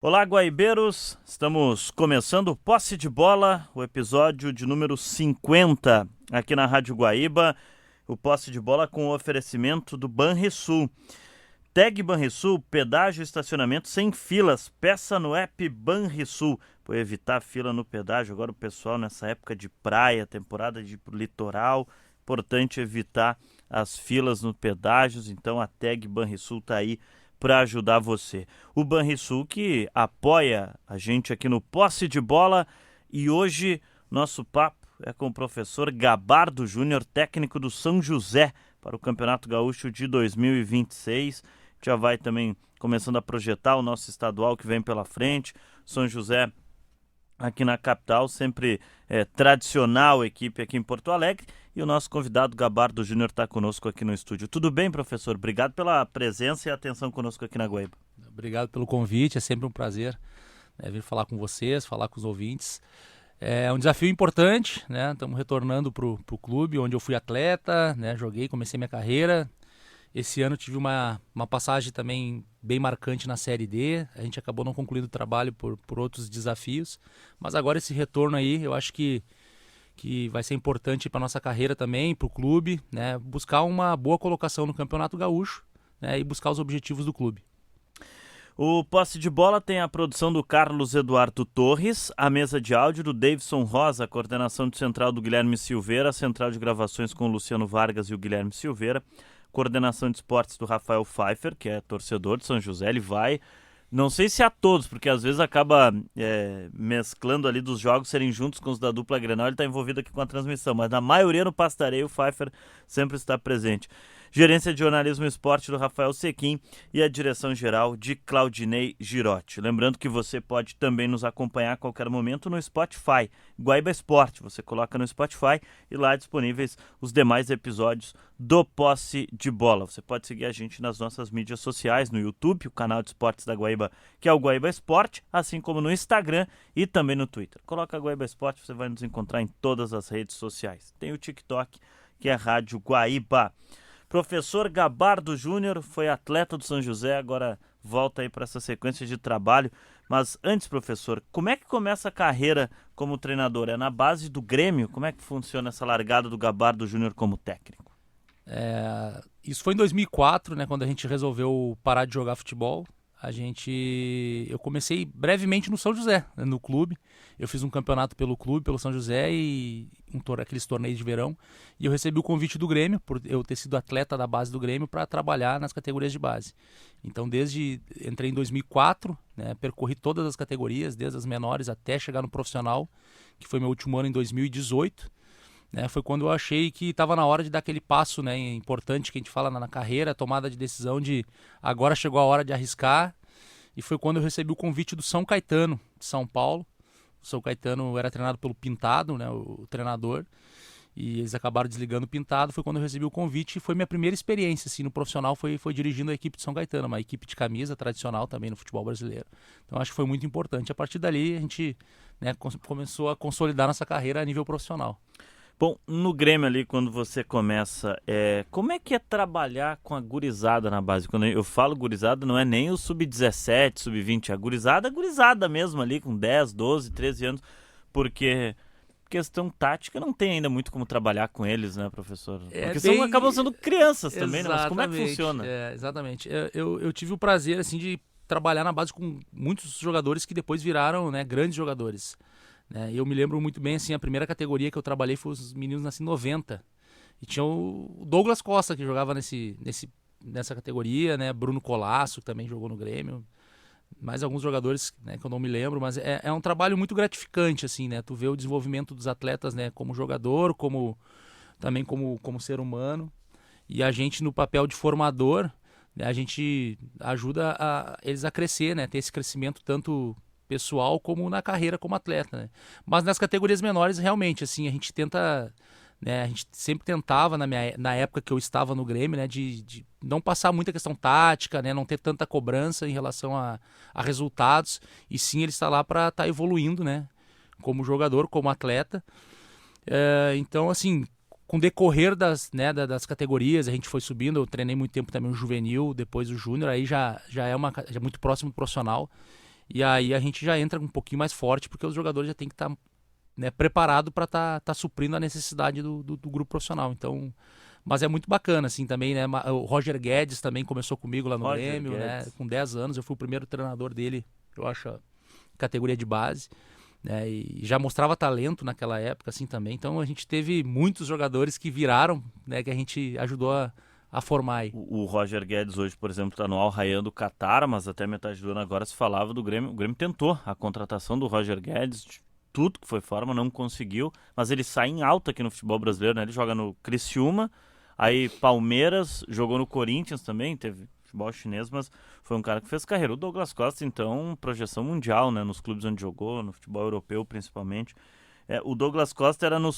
Olá, guaibeiros! Estamos começando o Posse de Bola, o episódio de número 50 aqui na Rádio Guaíba. O Posse de Bola com o oferecimento do Banrisul. Tag Banrisul, pedágio e estacionamento sem filas. Peça no app Banrisul. Para evitar fila no pedágio, agora o pessoal nessa época de praia, temporada de ir pro litoral, importante evitar as filas no pedágios, então a Tag Banrisul está aí para ajudar você. O Banrisul que apoia a gente aqui no Posse de Bola, e hoje nosso papo é com o professor Gabardo Júnior, técnico do São José para o Campeonato Gaúcho de 2026. Já vai também começando a projetar o nosso estadual que vem pela frente. São José aqui na capital, sempre tradicional equipe aqui em Porto Alegre. E o nosso convidado Gabardo Júnior está conosco aqui no estúdio. Tudo bem, professor? Obrigado pela presença e atenção conosco aqui na Guaíba. Obrigado pelo convite, é sempre um prazer vir falar com vocês, falar com os ouvintes. É um desafio importante, né? Estamos retornando para o clube onde eu fui atleta, né? Joguei, comecei minha carreira. Esse ano tive uma passagem também bem marcante na Série D. A gente acabou não concluindo o trabalho por outros desafios. Mas agora esse retorno aí, eu acho que vai ser importante para nossa carreira também, para o clube, né? Buscar uma boa colocação no Campeonato Gaúcho, né? E buscar os objetivos do clube. O Posse de Bola tem a produção do Carlos Eduardo Torres, a mesa de áudio do Davidson Rosa, a coordenação de central do Guilherme Silveira, a central de gravações com o Luciano Vargas e o Guilherme Silveira, coordenação de esportes do Rafael Pfeiffer, que é torcedor de São José. Ele vai, não sei se a todos, porque às vezes acaba mesclando ali dos jogos serem juntos com os da dupla Grenal. Ele está envolvido aqui com a transmissão, mas na maioria no Pastareio o Pfeiffer sempre está presente. Gerência de Jornalismo e Esporte do Rafael Sequim e a direção geral de Claudinei Girotti. Lembrando que você pode também nos acompanhar a qualquer momento no Spotify, Guaíba Esporte. Você coloca no Spotify e lá disponíveis os demais episódios do Posse de Bola. Você pode seguir a gente nas nossas mídias sociais, no YouTube, o canal de esportes da Guaíba, que é o Guaíba Esporte, assim como no Instagram e também no Twitter. Coloca Guaíba Esporte, você vai nos encontrar em todas as redes sociais. Tem o TikTok, que é Rádio Guaíba. Professor Gabardo Júnior foi atleta do São José, agora volta aí para essa sequência de trabalho. Mas antes, professor, como é que começa a carreira como treinador? É na base do Grêmio? Como é que funciona essa largada do Gabardo Júnior como técnico? Isso foi em 2004, né, quando a gente resolveu parar de jogar futebol. Eu comecei brevemente no São José, né, no clube. Eu fiz um campeonato pelo clube, pelo São José, e aqueles torneios de verão. E eu recebi o convite do Grêmio, por eu ter sido atleta da base do Grêmio, para trabalhar nas categorias de base. Então, entrei em 2004, né, percorri todas as categorias, desde as menores até chegar no profissional, que foi meu último ano em 2018. Né, foi quando eu achei que estava na hora de dar aquele passo, né, importante que a gente fala na carreira, a tomada de decisão de agora chegou a hora de arriscar. E foi quando eu recebi o convite do São Caetano, de São Paulo. O São Caetano era treinado pelo Pintado, né, o treinador, e eles acabaram desligando o Pintado. Foi quando eu recebi o convite e foi minha primeira experiência assim, no profissional, foi dirigindo a equipe de São Caetano, uma equipe de camisa tradicional também no futebol brasileiro. Então acho que foi muito importante. A partir dali a gente, né, começou a consolidar nossa carreira a nível profissional. Bom, no Grêmio ali, quando você começa, como é que é trabalhar com a gurizada na base? Quando eu falo gurizada, não é nem o sub-17, sub-20, a gurizada mesmo ali, com 10, 12, 13 anos, porque questão tática não tem ainda muito como trabalhar com eles, né, professor? Porque acabam sendo crianças também, né? Mas como é que funciona? Exatamente. Eu tive o prazer, assim, de trabalhar na base com muitos jogadores que depois viraram, né, grandes jogadores. Eu me lembro muito bem, assim, a primeira categoria que eu trabalhei foi os meninos nascidos em 90. E tinha o Douglas Costa, que jogava nessa categoria, né? Bruno Colasso, que também jogou no Grêmio. Mais alguns jogadores, né, que eu não me lembro, mas é um trabalho muito gratificante, assim, né? Tu vê o desenvolvimento dos atletas, né, como jogador, também como ser humano. E a gente, no papel de formador, né, a gente ajuda eles a crescer, né? Ter esse crescimento tanto pessoal como na carreira como atleta, né? Mas nas categorias menores, realmente, assim, a gente tenta, né, a gente sempre tentava, na época que eu estava no Grêmio, né, de não passar muita questão tática, né, não ter tanta cobrança em relação a resultados, e sim ele está lá para estar evoluindo, né, como jogador, como atleta. Então, assim, com o decorrer das categorias, a gente foi subindo. Eu treinei muito tempo também o juvenil, depois o júnior, aí já é muito próximo do profissional. E aí a gente já entra um pouquinho mais forte, porque os jogadores já têm que estar, né, preparados para estar suprindo a necessidade do grupo profissional. Então, mas é muito bacana, assim, também, né? O Roger Guedes também começou comigo lá no Roger Grêmio, né? Guedes. Com 10 anos, eu fui o primeiro treinador dele, eu acho, categoria de base, né? E já mostrava talento naquela época, assim, também. Então a gente teve muitos jogadores que viraram, né? Que a gente ajudou a formar aí. O Roger Guedes hoje, por exemplo, está no Al Rayyan do Catar, mas até metade do ano agora se falava do Grêmio. O Grêmio tentou a contratação do Roger Guedes, de tudo que foi forma, não conseguiu, mas ele sai em alta aqui no futebol brasileiro, né? Ele joga no Criciúma, aí Palmeiras, jogou no Corinthians também, teve futebol chinês, mas foi um cara que fez carreira. O Douglas Costa, então, projeção mundial, né? Nos clubes onde jogou, no futebol europeu principalmente. O Douglas Costa era no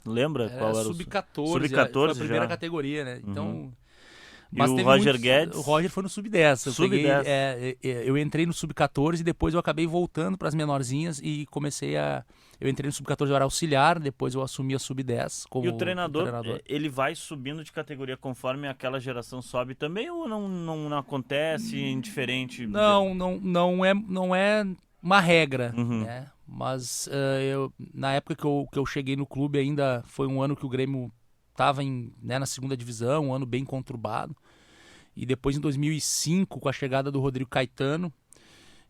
lembra qual era o sub-14, sub-14 foi a primeira já. categoria, né? Então, E o Roger Guedes? O Roger foi no sub-10. Sub-10. Eu entrei no sub-14 e depois eu acabei voltando para as menorzinhas e eu entrei no sub-14, eu era auxiliar, depois eu assumi a sub-10 como E o treinador, ele vai subindo de categoria conforme aquela geração sobe também, ou não acontece indiferente? Não é uma regra, Uhum. né? Mas na época que eu cheguei no clube ainda foi um ano que o Grêmio estava na segunda divisão, um ano bem conturbado. E depois em 2005, com a chegada do Rodrigo Caetano,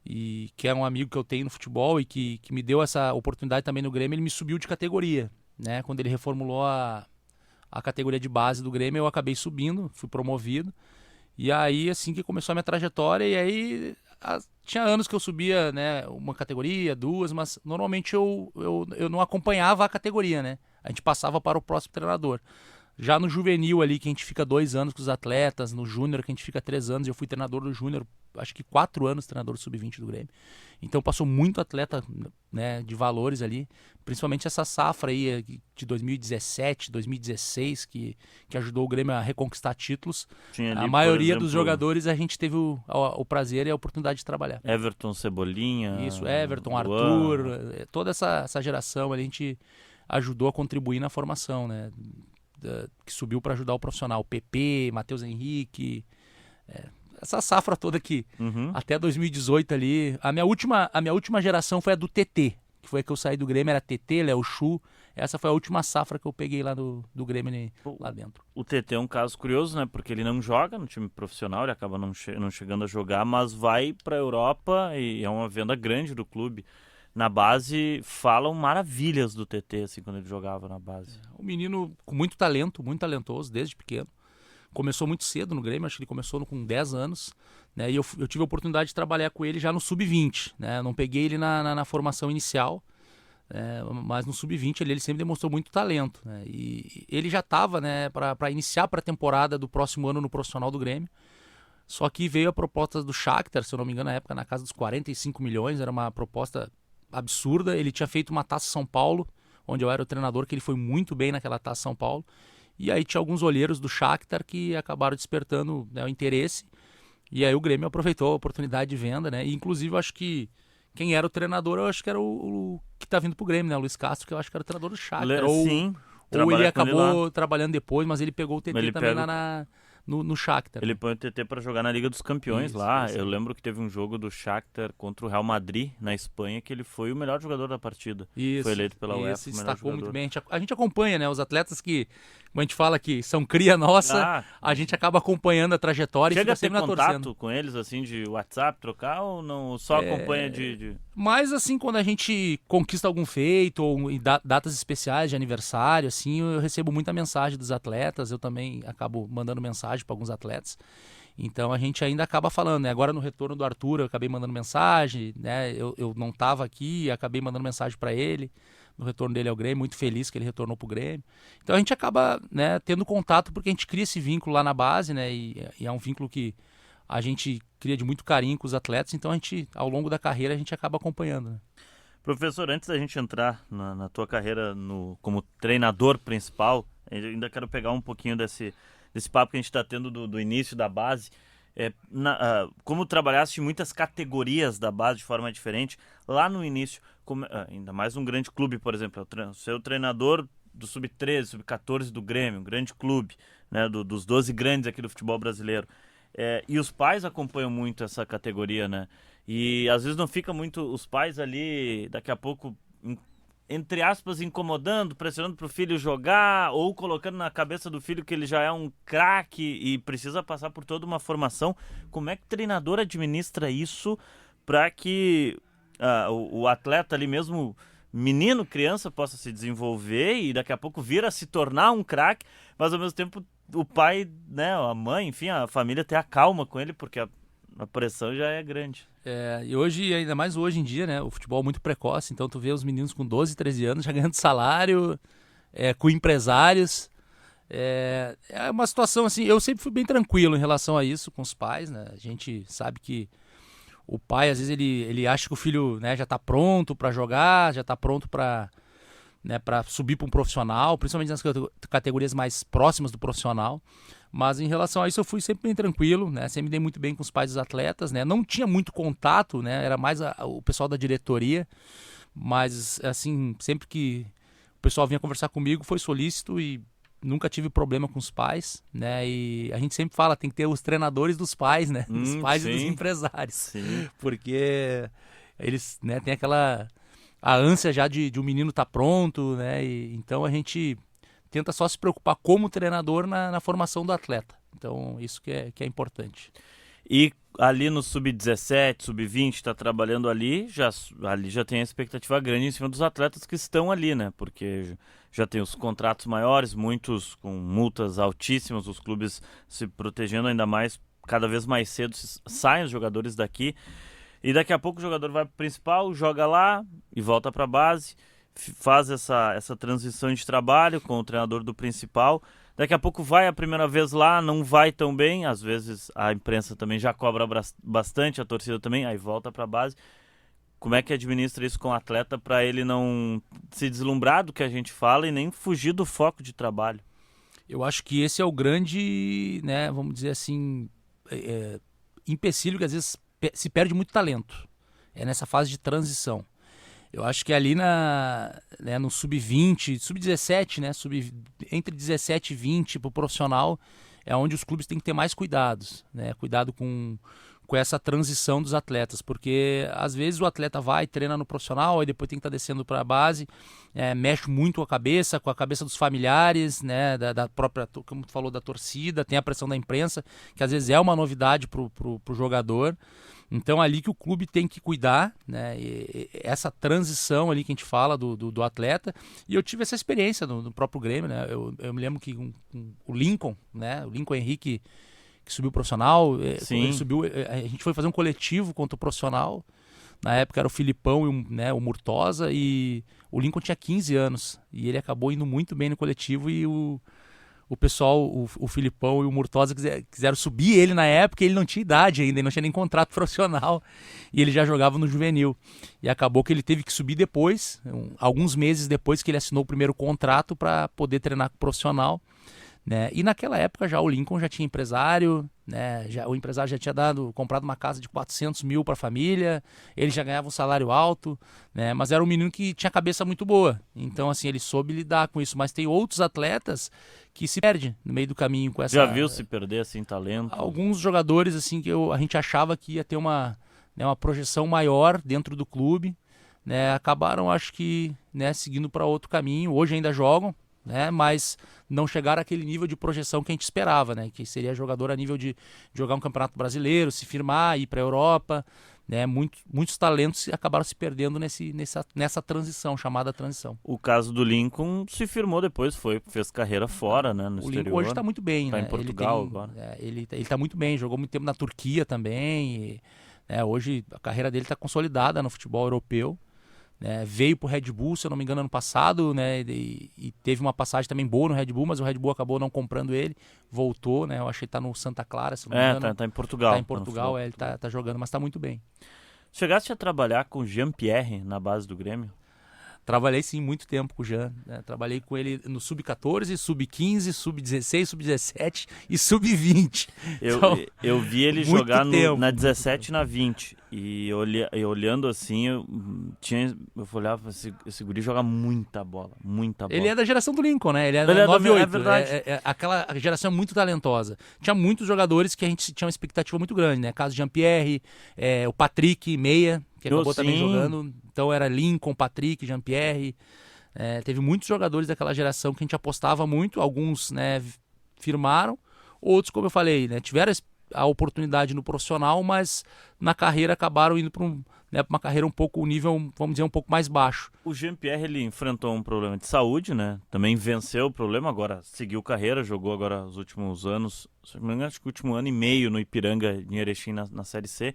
que é um amigo que eu tenho no futebol e que me deu essa oportunidade também no Grêmio, ele me subiu de categoria, né? Quando ele reformulou a categoria de base do Grêmio, eu acabei subindo, fui promovido. E aí, assim que começou a minha trajetória, e aí tinha anos que eu subia, né, uma categoria, duas, mas normalmente eu não acompanhava a categoria, né? A gente passava para o próximo treinador. Já no juvenil ali, que a gente fica 2 anos com os atletas, no júnior, que a gente fica 3 anos, eu fui treinador do júnior, acho que 4 anos treinador do sub-20 do Grêmio. Então passou muito atleta, né, de valores ali, principalmente essa safra aí de 2017, 2016, que ajudou o Grêmio a reconquistar títulos. A maioria dos jogadores a gente teve o prazer e a oportunidade de trabalhar. Everton, Cebolinha. Isso, Everton, Arthur, toda essa geração ali, a gente ajudou a contribuir na formação, né? Que subiu para ajudar o profissional. PP, Matheus Henrique, essa safra toda aqui. Até 2018 ali. A minha última geração foi a do TT, que foi a que eu saí do Grêmio, era TT, Léo Chu. Essa foi a última safra que eu peguei lá do Grêmio lá dentro. O TT é um caso curioso, né? Porque ele não joga no time profissional, ele acaba não chegando a jogar, mas vai para a Europa e é uma venda grande do clube. Na base, falam maravilhas do TT, assim, quando ele jogava na base. Um menino com muito talento, muito talentoso, desde pequeno. Começou muito cedo no Grêmio, acho que ele começou com 10 anos. Né? E eu tive a oportunidade de trabalhar com ele já no sub-20. Né? Eu não peguei ele na formação inicial, mas no sub-20 ele sempre demonstrou muito talento. Né? E ele já estava, né, para iniciar a pré-temporada do próximo ano no profissional do Grêmio. Só que veio a proposta do Shakhtar, se eu não me engano, na época, na casa dos 45 milhões. Era uma proposta absurda. Ele tinha feito uma Taça São Paulo, onde eu era o treinador, que ele foi muito bem naquela Taça São Paulo. E aí tinha alguns olheiros do Shakhtar que acabaram despertando, né, o interesse. E aí o Grêmio aproveitou a oportunidade de venda, né? E, inclusive, eu acho que quem era o treinador, eu acho que era o que tá vindo pro Grêmio, né? O Luiz Castro, que eu acho que era o treinador do Shakhtar. Sim. Ou ele acabou trabalhando depois, mas ele pegou o TT também lá no Shakhtar. Ele põe o TT para jogar na Liga dos Campeões lá. Eu lembro que teve um jogo do Shakhtar contra o Real Madrid, na Espanha, que ele foi o melhor jogador da partida. Foi eleito pela UEFA. Se destacou muito bem. A gente acompanha, né? Os atletas que, como a gente fala, que são cria nossa, a gente acaba acompanhando a trajetória e fica sempre na torcida. Chega a ter contato com eles, assim, de WhatsApp, trocar, ou não? Só acompanha de... Mas, assim, quando a gente conquista algum feito ou em datas especiais de aniversário, assim, eu recebo muita mensagem dos atletas. Eu também acabo mandando mensagem para alguns atletas. Então a gente ainda acaba falando, né? Agora no retorno do Arthur eu acabei mandando mensagem, né? Eu não estava aqui, acabei mandando mensagem para ele. No retorno dele ao Grêmio, muito feliz que ele retornou para o Grêmio. Então a gente acaba, né, tendo contato porque a gente cria esse vínculo lá na base, né? E é um vínculo que a gente cria de muito carinho com os atletas. Então a gente, ao longo da carreira, a gente acaba acompanhando, né? Professor, antes da gente entrar na tua carreira como treinador principal, eu ainda quero pegar um pouquinho desse papo que a gente está tendo do início da base. Como trabalhaste em muitas categorias da base de forma diferente, lá no início, ainda mais um grande clube, por exemplo, seu treinador do Sub-13, Sub-14 do Grêmio, um grande clube, né, dos 12 grandes aqui do futebol brasileiro. E os pais acompanham muito essa categoria, né? E às vezes não fica muito os pais ali, daqui a pouco, entre aspas, incomodando, pressionando pro filho jogar ou colocando na cabeça do filho que ele já é um craque e precisa passar por toda uma formação. Como é que o treinador administra isso para que o atleta ali mesmo, menino, criança, possa se desenvolver e daqui a pouco vir a se tornar um craque, mas ao mesmo tempo o pai, né, a mãe, enfim, a família ter a calma com ele, porque a pressão já é grande. E hoje, ainda mais hoje em dia, né, o futebol é muito precoce, então tu vê os meninos com 12, 13 anos já ganhando salário, com empresários. É uma situação assim, eu sempre fui bem tranquilo em relação a isso com os pais, né? A gente sabe que o pai, às vezes, ele acha que o filho, né, já está pronto para jogar, já está pronto para, né, para subir para um profissional, principalmente nas categorias mais próximas do profissional. Mas em relação a isso eu fui sempre bem tranquilo, né? Sempre me dei muito bem com os pais dos atletas, né? Não tinha muito contato, né? Era mais o pessoal da diretoria, mas assim, sempre que o pessoal vinha conversar comigo foi solícito e nunca tive problema com os pais, né? E a gente sempre fala, tem que ter os treinadores dos pais, né? Dos pais sim, e dos empresários. Sim. Porque eles, né, tem a ânsia já de um menino estar pronto, né? E, então a gente tenta só se preocupar como treinador na formação do atleta. Então, isso que é importante. E ali no Sub-17, Sub-20, está trabalhando ali já tem a expectativa grande em cima dos atletas que estão ali, né? Porque já tem os contratos maiores, muitos com multas altíssimas, os clubes se protegendo ainda mais, cada vez mais cedo saem os jogadores daqui. E daqui a pouco o jogador vai para o principal, joga lá e volta para a base, faz essa transição de trabalho com o treinador do principal. Daqui a pouco vai a primeira vez lá, não vai tão bem, às vezes a imprensa também já cobra bastante, a torcida também, aí volta para a base. Como é que administra isso com o atleta para ele não se deslumbrar do que a gente fala e nem fugir do foco de trabalho? Eu acho que esse é o grande, né, vamos dizer assim, empecilho que às vezes se perde muito talento. É nessa fase de transição. Eu acho que ali no sub-20, sub-17, né, entre 17 e 20 para o profissional, é onde os clubes têm que ter mais cuidados, né, cuidado com essa transição dos atletas, porque às vezes o atleta vai, treina no profissional, aí depois tem que estar descendo para a base, mexe muito com a cabeça dos familiares, né, da própria, como tu falou, da torcida, tem a pressão da imprensa, que às vezes é uma novidade para o jogador. Então, ali que o clube tem que cuidar, né? E essa transição ali que a gente fala do atleta. E eu tive essa experiência no próprio Grêmio, né? Eu me lembro que o Lincoln, né? O Lincoln Henrique, que subiu profissional, ele subiu, a gente foi fazer um coletivo contra o profissional. Na época era o Filipão e o Murtosa, e o Lincoln tinha 15 anos. E ele acabou indo muito bem no coletivo e o pessoal, o Filipão e o Murtosa quiseram subir ele na época, e ele não tinha idade ainda, ele não tinha nem contrato profissional, e ele já jogava no juvenil. E acabou que ele teve que subir depois, alguns meses depois que ele assinou o primeiro contrato para poder treinar com o profissional, né? E naquela época já o Lincoln já tinha empresário, né? O empresário já tinha comprado uma casa de 400 mil para a família, ele já ganhava um salário alto, né? Mas era um menino que tinha cabeça muito boa, então assim, ele soube lidar com isso. Mas tem outros atletas que se perdem no meio do caminho com essa... Já viu se perder assim talento? Alguns jogadores assim que a gente achava que ia ter uma projeção maior dentro do clube, né? Acabaram, acho que, né, seguindo para outro caminho. Hoje ainda jogam, né, mas não chegaram àquele nível de projeção que a gente esperava, né, que seria jogador a nível de jogar um campeonato brasileiro, se firmar, ir para a Europa, né, muitos talentos acabaram se perdendo nessa transição, chamada transição. O caso do Lincoln se firmou depois, fez carreira fora, né, no exterior. O Lincoln hoje está muito bem, tá, né? Em Portugal agora. Ele está muito bem, jogou muito tempo na Turquia também, hoje a carreira dele está consolidada no futebol europeu. Veio pro Red Bull, se eu não me engano, ano passado, né, e teve uma passagem também boa no Red Bull, mas o Red Bull acabou não comprando ele, voltou, né, eu achei que tá no Santa Clara, se não me engano. Tá em Portugal. Tá em Portugal, ele tá jogando, mas tá muito bem. Chegaste a trabalhar com o Jean-Pierre na base do Grêmio? Trabalhei sim muito tempo com o Jean, né? Trabalhei com ele no Sub-14, Sub-15, Sub-16, Sub-17 e Sub-20. Eu vi ele muito jogar tempo. na 17 e na 20. E olhando assim, eu olhava, esse guri joga muita bola. Ele é da geração do Lincoln, né? Ele é Ele é 98. é verdade. Aquela geração muito talentosa. Tinha muitos jogadores que a gente tinha uma expectativa muito grande, né? Caso de Jean-Pierre, o Patrick, meia, que acabou também jogando. Então era Lincoln, Patrick, Jean-Pierre. Teve muitos jogadores daquela geração que a gente apostava muito. Alguns, né, firmaram. Outros, como eu falei, né, tiveram a oportunidade no profissional, mas na carreira acabaram indo para uma carreira um pouco, um nível, vamos dizer, um pouco mais baixo. O Jean-Pierre, ele enfrentou um problema de saúde, né? Também venceu o problema, agora seguiu carreira, jogou agora os últimos anos, acho que o último ano e meio no Ipiranga, em Erechim, na Série C.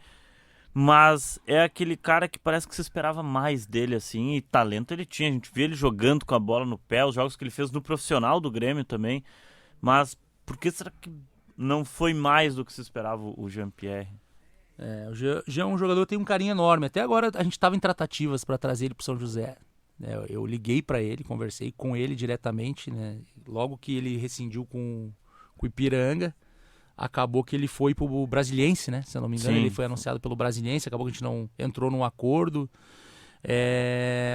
Mas é aquele cara que parece que se esperava mais dele, assim, e talento ele tinha. A gente via ele jogando com a bola no pé, os jogos que ele fez no profissional do Grêmio também. Mas por que será que não foi mais do que se esperava o Jean-Pierre? O Jean é um jogador que tem um carinho enorme. Até agora a gente estava em tratativas para trazer ele para São José. Eu liguei para ele, conversei com ele diretamente, né? Logo que ele rescindiu com o Ipiranga, acabou que ele foi para o Brasiliense, né? Se eu não me engano, ele foi anunciado pelo Brasiliense, acabou que a gente não entrou num acordo.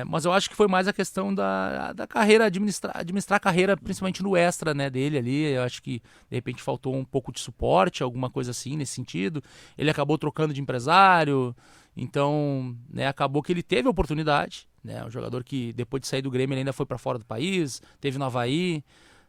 Mas eu acho que foi mais a questão da carreira, administrar a carreira, principalmente no extra, né, dele ali. Eu acho que de repente faltou um pouco de suporte, alguma coisa assim nesse sentido. Ele acabou trocando de empresário, então, né, acabou que ele teve a oportunidade, né? Um jogador que depois de sair do Grêmio ele ainda foi para fora do país, teve no Avaí,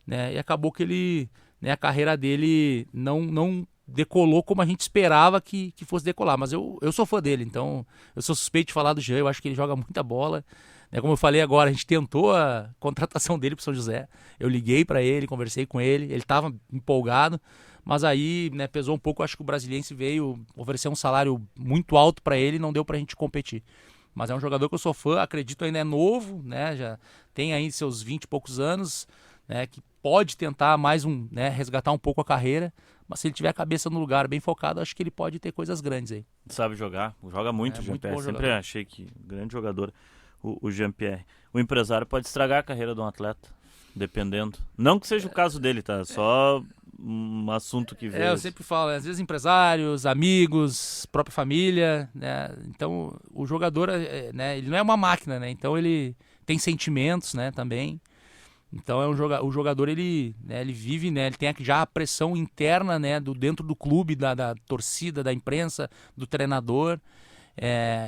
né, e acabou que ele, né, a carreira dele não decolou como a gente esperava que fosse decolar, mas eu sou fã dele, então eu sou suspeito de falar do Jean, eu acho que ele joga muita bola, né? Como eu falei agora, a gente tentou a contratação dele para São José, eu liguei para ele, conversei com ele estava empolgado, mas aí, né, pesou um pouco, acho que o Brasiliense veio oferecer um salário muito alto para ele e não deu para a gente competir. Mas é um jogador que eu sou fã, acredito ainda é novo, né, já tem aí seus 20 e poucos anos, né, que pode tentar mais né, resgatar um pouco a carreira, mas se ele tiver a cabeça no lugar bem focado, acho que ele pode ter coisas grandes aí. Sabe jogar, joga muito o Jean-Pierre, sempre achei que grande jogador o Jean-Pierre. O empresário pode estragar a carreira de um atleta, dependendo. Não que seja o caso dele, tá? Só um assunto que veio. Eu sempre falo, às vezes empresários, amigos, própria família, né? Então o jogador, né, ele não é uma máquina, né? Então ele tem sentimentos, né, também. Então o jogador ele, né, ele vive, né, ele tem já a pressão interna, né, dentro do clube, da torcida, da imprensa, do treinador.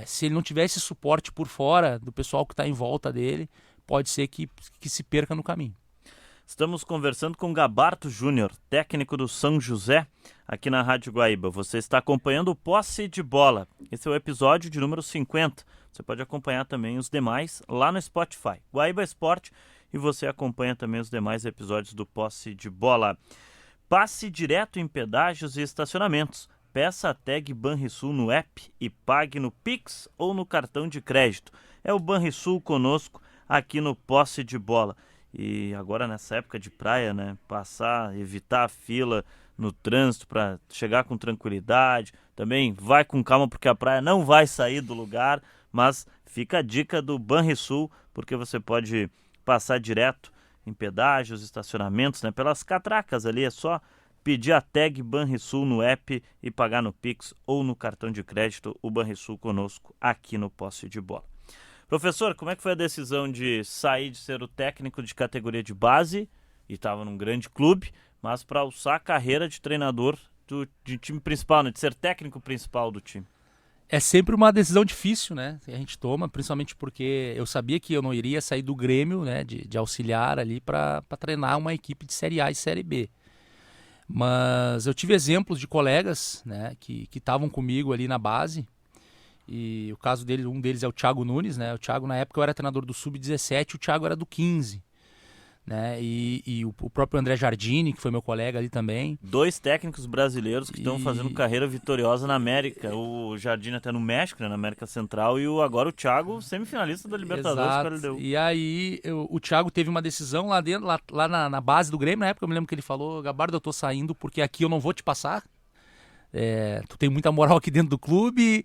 Se ele não tiver esse suporte por fora do pessoal que está em volta dele, pode ser que se perca no caminho. Estamos conversando com Gabardo Júnior, técnico do São José, aqui na Rádio Guaíba. Você está acompanhando o Posse de Bola. Esse é o episódio de número 50. Você pode acompanhar também os demais lá no Spotify. Guaíba Esporte. E você acompanha também os demais episódios do Posse de Bola. Passe direto em pedágios e estacionamentos. Peça a tag Banrisul no app e pague no Pix ou no cartão de crédito. É o Banrisul conosco aqui no Posse de Bola. E agora nessa época de praia, né? Evitar a fila no trânsito para chegar com tranquilidade. Também vai com calma porque a praia não vai sair do lugar. Mas fica a dica do Banrisul, porque você pode passar direto em pedágios, estacionamentos, né? Pelas catracas ali, é só pedir a tag Banrisul no app e pagar no Pix ou no cartão de crédito. O Banrisul conosco aqui no Posse de Bola. Professor, como é que foi a decisão de sair de ser o técnico de categoria de base, e estava num grande clube, mas para alçar a carreira de treinador de time principal, né? De ser técnico principal do time? É sempre uma decisão difícil, né, que a gente toma, principalmente porque eu sabia que eu não iria sair do Grêmio, né, de auxiliar ali para treinar uma equipe de Série A e Série B. Mas eu tive exemplos de colegas, né, que estavam comigo ali na base, e o caso dele, um deles é o Thiago Nunes, né, o Thiago na época eu era treinador do Sub-17, o Thiago era do 15. Né? E o próprio André Jardini, que foi meu colega ali também. 2 técnicos brasileiros que estão fazendo carreira vitoriosa na América. O Jardini até no México, né? Na América Central, e agora o Thiago, semifinalista da Libertadores. Exato. LDU. E aí o Thiago teve uma decisão lá dentro, lá na base do Grêmio, na época eu me lembro que ele falou: Gabardo, eu tô saindo porque aqui eu não vou te passar. Tu tem muita moral aqui dentro do clube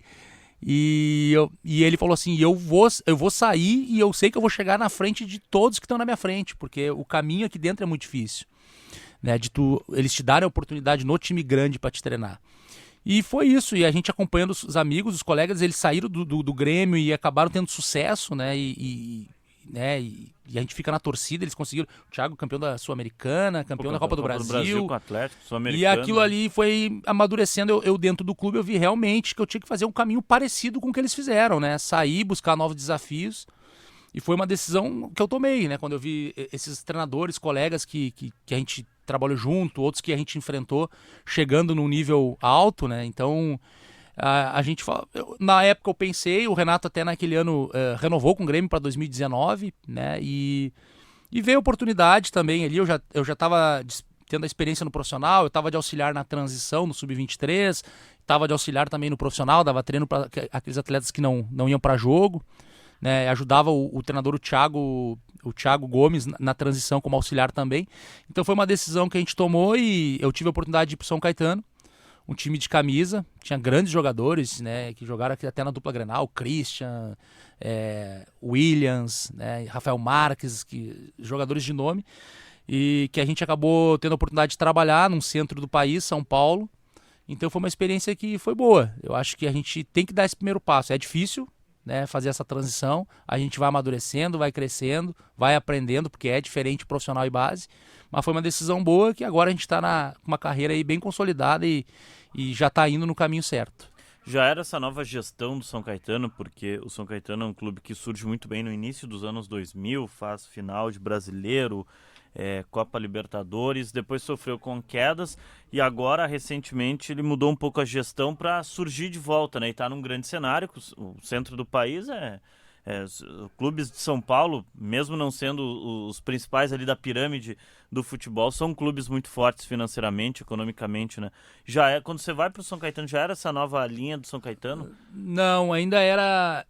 E ele falou assim, eu vou sair e eu sei que eu vou chegar na frente de todos que estão na minha frente, porque o caminho aqui dentro é muito difícil, né? Eles te darem a oportunidade no time grande para te treinar. E foi isso, e a gente acompanhando os amigos, os colegas, eles saíram do Grêmio e acabaram tendo sucesso, né? Né? E a gente fica na torcida, eles conseguiram. O Thiago, campeão da Sul-Americana, campeão da Copa do Brasil. Com o Atlético, Sul-Americano. E aquilo ali foi amadurecendo. Eu dentro do clube, eu vi realmente que eu tinha que fazer um caminho parecido com o que eles fizeram, né? Sair, buscar novos desafios. E foi uma decisão que eu tomei, né? Quando eu vi esses treinadores, colegas que a gente trabalhou junto, outros que a gente enfrentou, chegando num nível alto, né? Então, a gente fala, na época eu pensei, o Renato até naquele ano renovou com o Grêmio para 2019, né? E veio a oportunidade também ali, eu já estava tendo a experiência no profissional, eu estava de auxiliar na transição no Sub-23, estava de auxiliar também no profissional, dava treino para aqueles atletas que não iam para jogo, né? Ajudava o treinador, o Thiago Gomes, na transição como auxiliar também. Então foi uma decisão que a gente tomou e eu tive a oportunidade de ir para São Caetano, um time de camisa, tinha grandes jogadores, né, que jogaram aqui até na dupla Grenal, Christian, Williams, né, Rafael Marques, jogadores de nome, e que a gente acabou tendo a oportunidade de trabalhar num centro do país, São Paulo. Então foi uma experiência que foi boa. Eu acho que a gente tem que dar esse primeiro passo. É difícil, né, fazer essa transição, a gente vai amadurecendo, vai crescendo, vai aprendendo, porque é diferente profissional e base, mas foi uma decisão boa que agora a gente está com uma carreira aí bem consolidada e já está indo no caminho certo. Já era essa nova gestão do São Caetano, porque o São Caetano é um clube que surge muito bem no início dos anos 2000, faz final de Brasileiro, Copa Libertadores, depois sofreu com quedas e agora, recentemente, ele mudou um pouco a gestão para surgir de volta, né? E está num grande cenário, o centro do país clubes de São Paulo, mesmo não sendo os principais ali da pirâmide do futebol, são clubes muito fortes financeiramente, economicamente, né? Quando você vai para o São Caetano, já era essa nova linha do São Caetano? Não, ainda era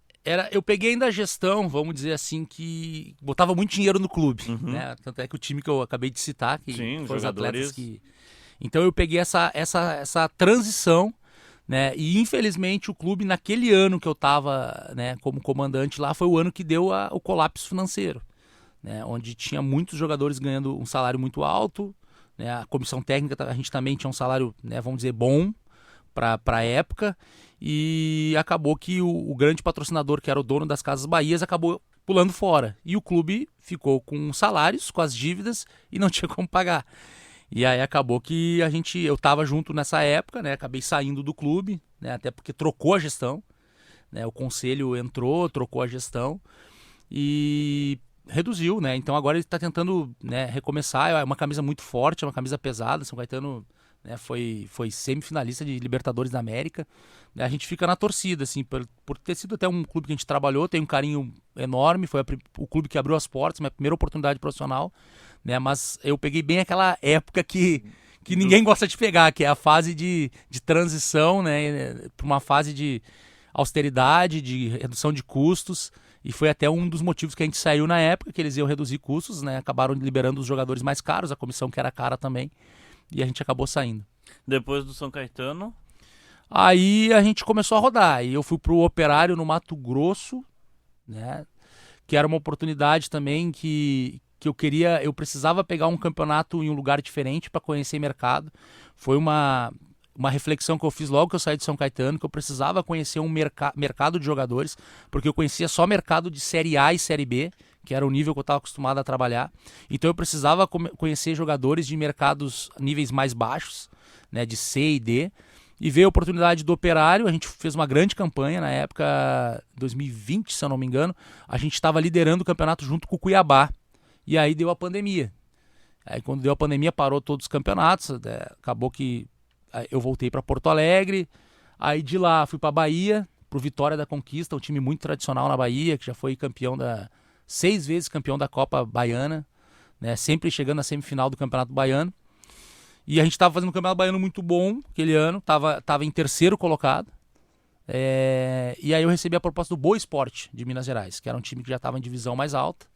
eu peguei ainda a gestão, vamos dizer assim, que botava muito dinheiro no clube, né? Tanto é que o time que eu acabei de citar, que foram os atletas que... Então eu peguei essa transição, né? E infelizmente o clube, naquele ano que eu estava, né, como comandante lá, foi o ano que deu o colapso financeiro, né? Onde tinha muitos jogadores ganhando um salário muito alto, né? A comissão técnica, a gente também tinha um salário, né, vamos dizer, bom para a época, e acabou que o grande patrocinador, que era o dono das Casas Bahias, acabou pulando fora, e o clube ficou com salários, com as dívidas, e não tinha como pagar. E aí acabou que eu estava junto nessa época, né? Acabei saindo do clube, né? Até porque trocou a gestão, né? O conselho entrou, trocou a gestão e reduziu, né? Então agora ele está tentando, né, recomeçar. É uma camisa muito forte, é uma camisa pesada. São Caetano, né, foi semifinalista de Libertadores da América. A gente fica na torcida, assim, por ter sido até um clube que a gente trabalhou, tem um carinho enorme. Foi o clube que abriu as portas, minha primeira oportunidade profissional, né? Mas eu peguei bem aquela época que ninguém gosta de pegar, que é a fase de transição, né, para uma fase de austeridade, de redução de custos, e foi até um dos motivos que a gente saiu na época, que eles iam reduzir custos, né? Acabaram liberando os jogadores mais caros, a comissão que era cara também, e a gente acabou saindo. Depois do São Caetano? Aí a gente começou a rodar, e eu fui pro Operário no Mato Grosso, né? Que era uma oportunidade também que eu precisava pegar um campeonato em um lugar diferente para conhecer mercado. Foi uma reflexão que eu fiz logo que eu saí de São Caetano, que eu precisava conhecer um mercado de jogadores, porque eu conhecia só mercado de Série A e Série B, que era o nível que eu estava acostumado a trabalhar. Então eu precisava conhecer jogadores de mercados níveis mais baixos, né, de C e D, e veio a oportunidade do Operário. A gente fez uma grande campanha na época, 2020, se eu não me engano. A gente estava liderando o campeonato junto com o Cuiabá. E aí deu a pandemia. Aí quando deu a pandemia, parou todos os campeonatos. Acabou que eu voltei para Porto Alegre. Aí de lá fui para Bahia, pro Vitória da Conquista, um time muito tradicional na Bahia, que já foi 6 vezes campeão da Copa Baiana, né? Sempre chegando na semifinal do Campeonato Baiano. E a gente estava fazendo um Campeonato Baiano muito bom aquele ano, tava em terceiro colocado. E aí eu recebi a proposta do Boa Esporte, de Minas Gerais, que era um time que já estava em divisão mais alta.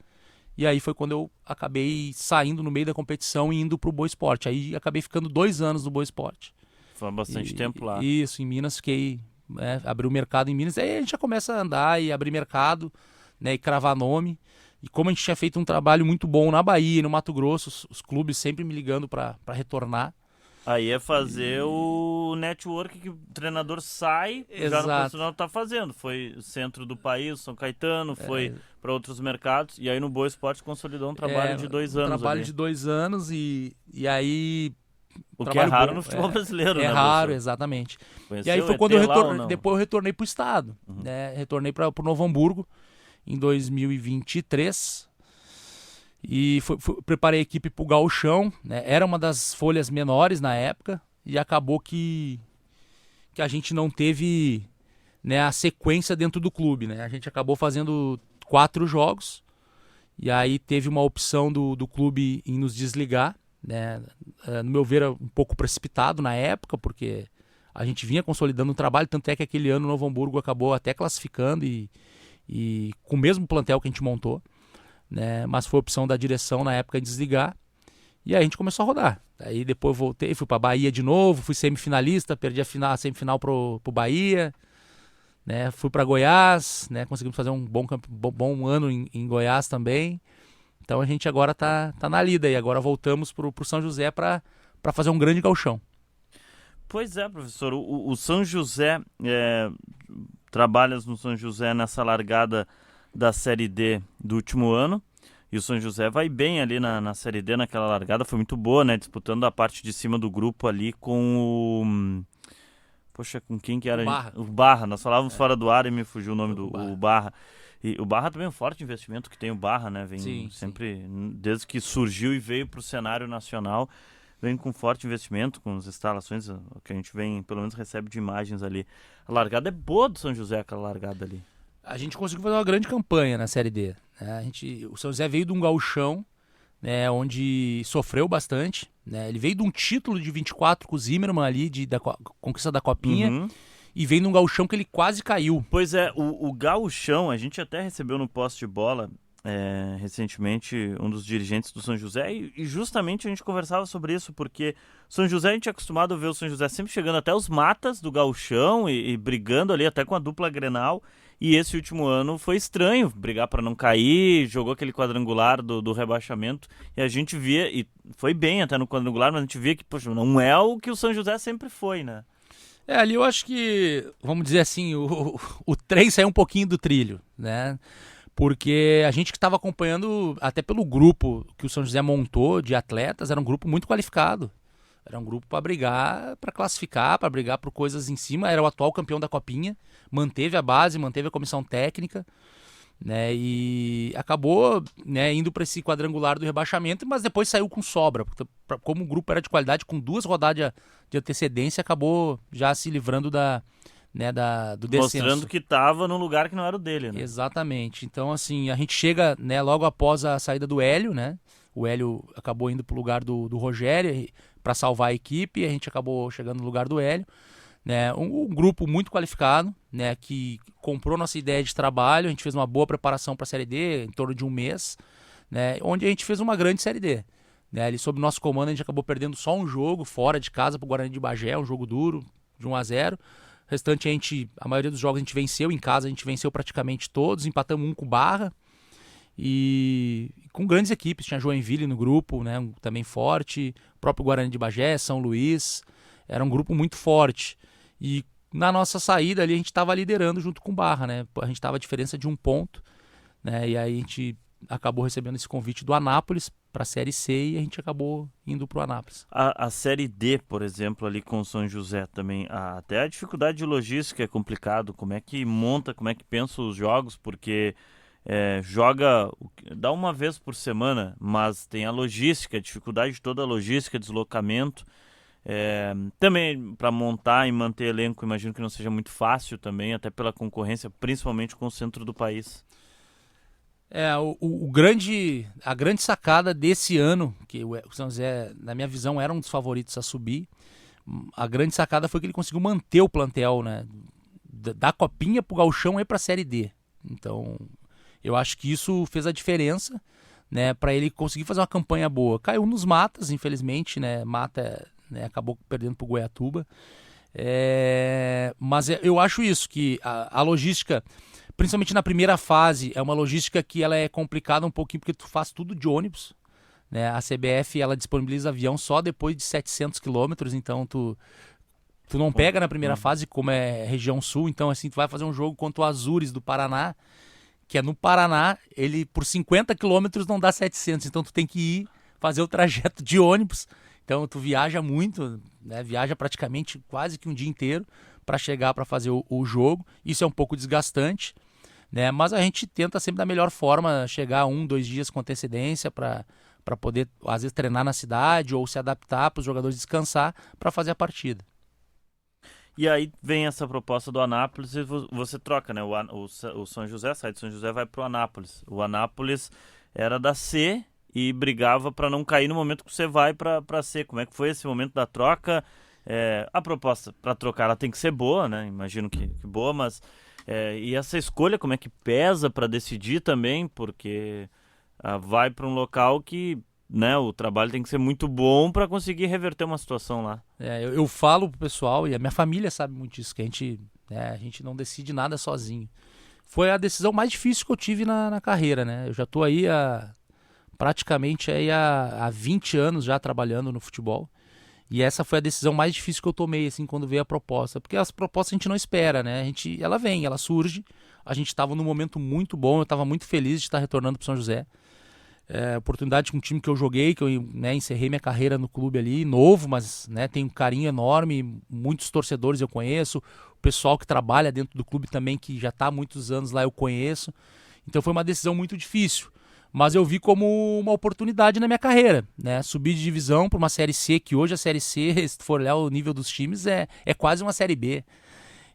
E aí foi quando eu acabei saindo no meio da competição e indo pro Boa Esporte. Aí acabei ficando 2 anos no Boa Esporte. Foi bastante tempo lá. Isso, em Minas fiquei né, abrir o mercado em Minas. Aí a gente já começa a andar e abrir mercado, né, e cravar nome. E como a gente tinha feito um trabalho muito bom na Bahia e no Mato Grosso, os clubes sempre me ligando para retornar. Aí é fazer o network que o treinador sai, já no Exato. profissional tá fazendo. Foi centro do país, São Caetano, foi para outros mercados. E aí no Boa Esporte consolidou um trabalho de 2 anos. Um trabalho ali. de 2 anos e aí... O que é raro no futebol brasileiro, né? É raro, exatamente. Conheceu E aí foi o quando eu ET lá ou não? depois eu retornei pro estado. Né? Retornei para o Novo Hamburgo em 2023. E preparei a equipe pro Gauchão, né? Era uma das folhas menores na época e acabou que a gente não teve, né, a sequência dentro do clube, né? A gente acabou fazendo 4 jogos e aí teve uma opção do clube em nos desligar, né? No meu ver, era um pouco precipitado na época, porque a gente vinha consolidando o trabalho, tanto é que aquele ano o Novo Hamburgo acabou até classificando e com o mesmo plantel que a gente montou. Né, mas foi opção da direção na época de desligar e aí a gente começou a rodar. Aí depois voltei, fui para Bahia de novo, fui semifinalista, perdi a semifinal pro Bahia, né, fui para Goiás, né, conseguimos fazer um bom ano em Goiás também. Então a gente agora tá na lida e agora voltamos pro São José para fazer um grande gauchão. Pois é, professor, o São José, trabalhas no São José nessa largada da Série D do último ano, e o São José vai bem ali na Série D, naquela largada, foi muito boa, né, disputando a parte de cima do grupo ali com o... Poxa, com quem que era? O Barra, nós falávamos fora do ar e me fugiu o nome do Barra. E o Barra também é um forte investimento que tem o Barra, né, vem sempre, desde que surgiu e veio para o cenário nacional, vem com forte investimento, com as instalações, o que a gente vem, pelo menos recebe de imagens ali. A largada é boa do São José, aquela largada ali. A gente conseguiu fazer uma grande campanha na Série D. Né? O São José veio de um gauchão, né, onde sofreu bastante. Né? Ele veio de um título de 24 com o Zimmermann ali, da conquista da Copinha, e veio de um gauchão que ele quase caiu. Pois é, o gauchão, a gente até recebeu no poste de bola recentemente um dos dirigentes do São José e justamente a gente conversava sobre isso, porque São José, a gente é acostumado a ver o São José sempre chegando até os matas do gauchão e brigando ali até com a dupla Grenal. E esse último ano foi estranho, brigar para não cair, jogou aquele quadrangular do rebaixamento, e a gente via, e foi bem até no quadrangular, mas a gente via que, poxa, não é o que o São José sempre foi, né? Ali eu acho que, vamos dizer assim, o trem saiu um pouquinho do trilho, né? Porque a gente que estava acompanhando, até pelo grupo que o São José montou de atletas, era um grupo muito qualificado. Era um grupo para brigar, para classificar, para brigar por coisas em cima. Era o atual campeão da Copinha, manteve a base, manteve a comissão técnica, né? E acabou, né, indo para esse quadrangular do rebaixamento, mas depois saiu com sobra. Como o grupo era de qualidade, com 2 rodadas de antecedência, acabou já se livrando do descenso. Mostrando que estava num lugar que não era o dele, né? Exatamente. Então, assim, a gente chega, né, logo após a saída do Hélio, né? O Hélio acabou indo para o lugar do Rogério para salvar a equipe, e a gente acabou chegando no lugar do Hélio. Né? Um grupo muito qualificado, né, que comprou nossa ideia de trabalho. A gente fez uma boa preparação para a Série D, em torno de 1 mês, né, onde a gente fez uma grande Série D. Né? Ali, sob nosso comando, a gente acabou perdendo só um jogo fora de casa para o Guarani de Bagé, um jogo duro, de 1-0. O restante, a maioria dos jogos a gente venceu em casa, a gente venceu praticamente todos, empatamos um com o Barra. E com grandes equipes, tinha Joinville no grupo, né, também forte, o próprio Guarani de Bagé, São Luís, era um grupo muito forte. E na nossa saída ali a gente estava liderando junto com o Barra, né, a gente estava a diferença de 1 ponto, né, e aí a gente acabou recebendo esse convite do Anápolis para a Série C e a gente acabou indo para o Anápolis. A Série D, por exemplo, ali com o São José também, até a dificuldade de logística é complicado, como é que monta, como é que pensa os jogos, porque... dá uma vez por semana, mas tem a logística, a dificuldade de toda a logística, deslocamento. Também para montar e manter elenco, imagino que não seja muito fácil também, até pela concorrência, principalmente com o centro do país. A grande sacada desse ano, que o São José, na minha visão, era um dos favoritos a subir, a grande sacada foi que ele conseguiu manter o plantel, né, da Copinha para o Gauchão e para a Série D. Então... eu acho que isso fez a diferença, né, para ele conseguir fazer uma campanha boa. Caiu nos matas, infelizmente, né, Mata, né, acabou perdendo para o Goiatuba. Mas eu acho isso, que a logística, principalmente na primeira fase, é uma logística que ela é complicada um pouquinho, porque tu faz tudo de ônibus, né? A CBF ela disponibiliza avião só depois de 700 quilômetros, então tu não pega na primeira fase, como é região sul, então assim, tu vai fazer um jogo contra o Azures do Paraná, que é no Paraná, ele por 50 quilômetros não dá 700, então tu tem que ir fazer o trajeto de ônibus. Então tu viaja muito, né? Viaja praticamente quase que um dia inteiro para chegar para fazer o jogo. Isso é um pouco desgastante, né? Mas a gente tenta sempre da melhor forma chegar 1, 2 dias com antecedência para poder, às vezes, treinar na cidade ou se adaptar para os jogadores descansar para fazer a partida. E aí vem essa proposta do Anápolis e você troca, né? O São José sai de São José, vai pro Anápolis. O Anápolis era da C e brigava para não cair no momento que você vai para C. Como é que foi esse momento da troca? A proposta para trocar ela tem que ser boa, né? Imagino que boa, mas e essa escolha como é que pesa para decidir também? Porque vai para um local que, né, o trabalho tem que ser muito bom para conseguir reverter uma situação lá. Eu falo pro pessoal, e a minha família sabe muito disso, que a gente não decide nada sozinho. Foi a decisão mais difícil que eu tive na carreira, né? Eu já tô aí praticamente há 20 anos já trabalhando no futebol. E essa foi a decisão mais difícil que eu tomei, assim, quando veio a proposta. Porque as propostas a gente não espera, né? Ela vem, ela surge. A gente estava num momento muito bom, eu estava muito feliz de estar retornando para São José. Oportunidade com um time que eu joguei, que eu, né, encerrei minha carreira no clube ali, novo, mas, né, tenho um carinho enorme, muitos torcedores eu conheço, o pessoal que trabalha dentro do clube também, que já está há muitos anos lá, eu conheço. Então foi uma decisão muito difícil, mas eu vi como uma oportunidade na minha carreira, né? Subir de divisão para uma Série C, que hoje a Série C, se tu for olhar o nível dos times, é quase uma Série B.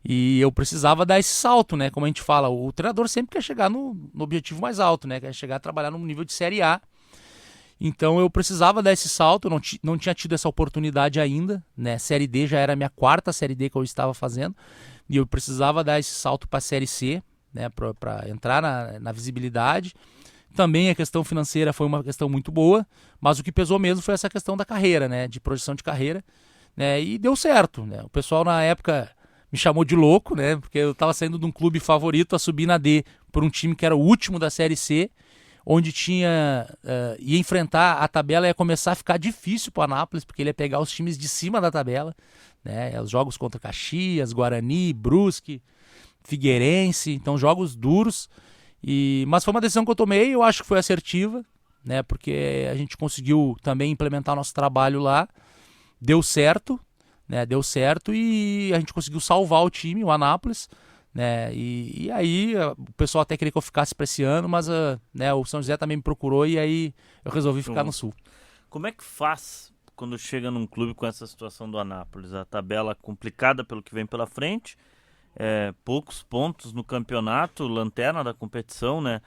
E eu precisava dar esse salto, né? Como a gente fala, o treinador sempre quer chegar no objetivo mais alto, né? Quer chegar a trabalhar num nível de Série A. Então eu precisava dar esse salto, eu não tinha tido essa oportunidade ainda, né? Série D já era a minha 4ª Série D que eu estava fazendo. E eu precisava dar esse salto para a Série C, né? Para entrar na visibilidade. Também a questão financeira foi uma questão muito boa, mas o que pesou mesmo foi essa questão da carreira, né? De projeção de carreira, né? E deu certo, né? O pessoal na época me chamou de louco, né? Porque eu estava saindo de um clube favorito a subir na D por um time que era o último da Série C, onde ia enfrentar a tabela, ia começar a ficar difícil para o Anápolis, porque ele ia pegar os times de cima da tabela, né? Os jogos contra Caxias, Guarani, Brusque, Figueirense, então jogos duros. Mas foi uma decisão que eu tomei, eu acho que foi assertiva, né? Porque a gente conseguiu também implementar nosso trabalho lá, deu certo, né? Deu certo e a gente conseguiu salvar o time, o Anápolis, né? E aí o pessoal até queria que eu ficasse para esse ano, mas né, o São José também me procurou e aí eu resolvi ficar no Sul. Como é que faz quando chega num clube com essa situação do Anápolis? A tabela complicada pelo que vem pela frente, poucos pontos no campeonato, lanterna da competição, né?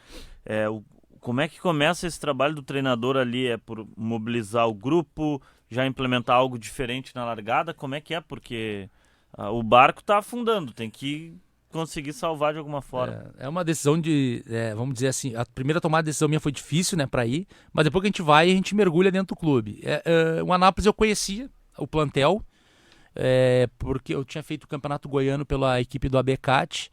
Como é que começa esse trabalho do treinador ali? É por mobilizar o grupo, já implementar algo diferente na largada? Como é que é? Porque o barco está afundando, tem que conseguir salvar de alguma forma. É uma decisão vamos dizer assim, a primeira tomada de decisão minha foi difícil, né, para ir, mas depois que a gente vai, a gente mergulha dentro do clube. O Anápolis eu conhecia, o plantel, porque eu tinha feito o Campeonato Goiano pela equipe do ABCAT,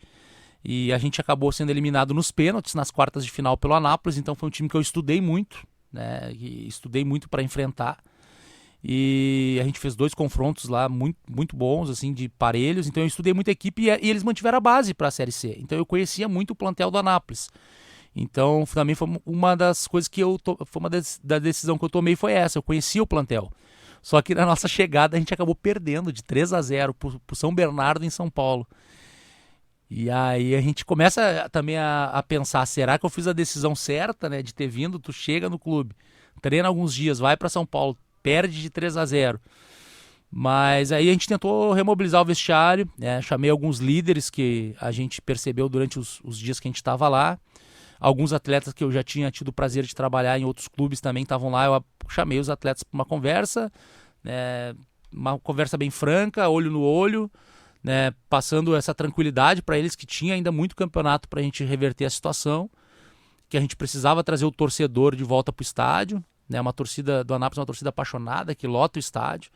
e a gente acabou sendo eliminado nos pênaltis, nas quartas de final pelo Anápolis, então foi um time que eu estudei muito, né, e estudei muito para enfrentar. E a gente fez 2 confrontos lá muito, muito bons, assim, de parelhos. Então eu estudei muita equipe e eles mantiveram a base para a Série C. Então eu conhecia muito o plantel do Anápolis. Então também foi uma das coisas que foi uma da decisão que eu tomei foi essa. Eu conhecia o plantel. Só que na nossa chegada a gente acabou perdendo de 3-0 pro São Bernardo em São Paulo. E aí a gente começa também a pensar, será que eu fiz a decisão certa, né, de ter vindo? Tu chega no clube, treina alguns dias, vai para São Paulo, perde de 3-0. Mas aí a gente tentou remobilizar o vestiário, né? Chamei alguns líderes que a gente percebeu durante os dias que a gente estava lá. Alguns atletas que eu já tinha tido o prazer de trabalhar em outros clubes também estavam lá. Eu chamei os atletas para uma conversa, né? Uma conversa bem franca, olho no olho, né? Passando essa tranquilidade para eles que tinha ainda muito campeonato para a gente reverter a situação, que a gente precisava trazer o torcedor de volta para o estádio. Né, uma torcida do Anápolis é uma torcida apaixonada, que lota o estádio.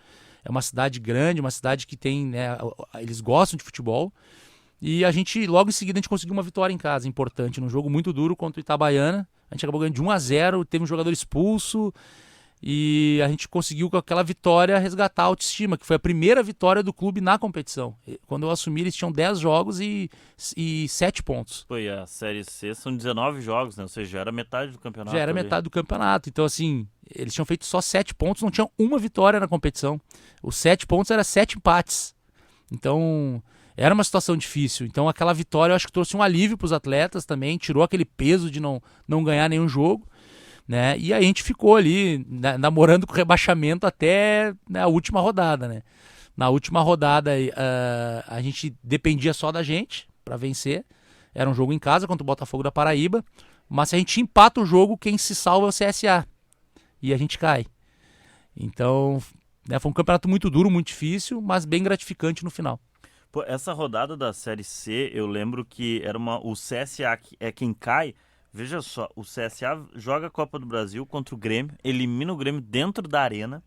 é uma cidade grande, uma cidade que tem, né, eles gostam de futebol. E logo em seguida, a gente conseguiu uma vitória em casa, importante, num jogo muito duro contra o Itabaiana. A gente acabou ganhando de 1-0, teve um jogador expulso e a gente conseguiu com aquela vitória resgatar a autoestima, que foi a primeira vitória do clube na competição. Quando eu assumi, eles tinham 10 jogos e 7 pontos. Foi a Série C, são 19 jogos, né? Ou seja, já era metade do campeonato. Já era metade do campeonato. Então, assim, eles tinham feito só 7 pontos, não tinham uma vitória na competição. Os 7 pontos eram 7 empates. Então, era uma situação difícil. Então, aquela vitória eu acho que trouxe um alívio para os atletas também, tirou aquele peso de não ganhar nenhum jogo, né? E aí a gente ficou ali, namorando com o rebaixamento até, né, a última rodada, né? Na última rodada, a gente dependia só da gente para vencer. Era um jogo em casa contra o Botafogo da Paraíba. Mas se a gente empata o jogo, quem se salva é o CSA. E a gente cai. Então, né, foi um campeonato muito duro, muito difícil, mas bem gratificante no final. Pô, essa rodada da Série C, eu lembro que era o CSA é quem cai. Veja só, o CSA joga a Copa do Brasil contra o Grêmio, elimina o Grêmio dentro da arena.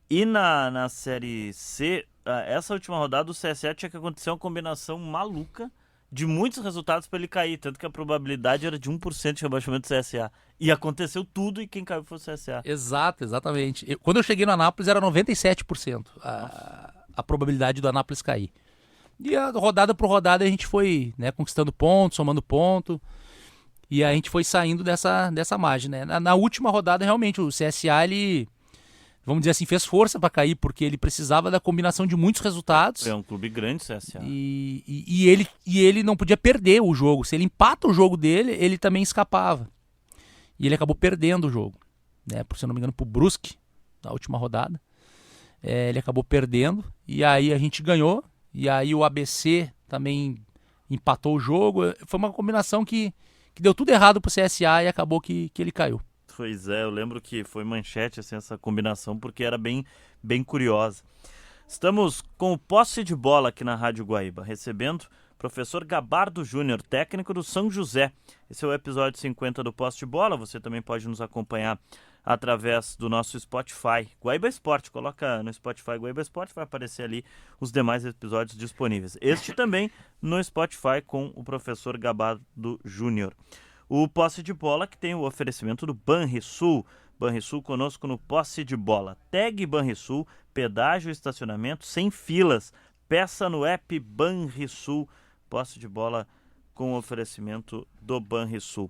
E na Série C, essa última rodada, o CSA tinha que acontecer uma combinação maluca de muitos resultados para ele cair. Tanto que a probabilidade era de 1% de rebaixamento do CSA. E aconteceu tudo e quem caiu foi o CSA. Exatamente. Quando eu cheguei no Anápolis era 97% a probabilidade do Anápolis cair. E a rodada por rodada a gente foi, né, conquistando pontos, somando ponto. E a gente foi saindo dessa margem, né? Na última rodada, realmente, o CSA, ele, vamos dizer assim, fez força para cair, porque ele precisava da combinação de muitos resultados. É um clube grande, o CSA. E ele não podia perder o jogo. Se ele empata o jogo dele, ele também escapava. E ele acabou perdendo o jogo, né? Se eu não me engano, pro Brusque, na última rodada. Ele acabou perdendo, e aí a gente ganhou. E aí o ABC também empatou o jogo. Foi uma combinação que deu tudo errado pro CSA e acabou que ele caiu. Pois é, eu lembro que foi manchete assim, essa combinação, porque era bem curiosa. Estamos com o Posse de Bola aqui na Rádio Guaíba, recebendo o professor Gabardo Júnior, técnico do São José. Esse é o episódio 50 do Posse de Bola. Você também pode nos acompanhar através do nosso Spotify, Guaíba Esporte. Coloca no Spotify Guaíba Esporte, vai aparecer ali os demais episódios disponíveis. Este também no Spotify com o professor Gabardo Júnior. O Posse de Bola que tem o oferecimento do Banrisul. Banrisul conosco no Posse de Bola. Tag Banrisul, pedágio e estacionamento sem filas. Peça no app Banrisul. Posse de Bola com o oferecimento do Banrisul.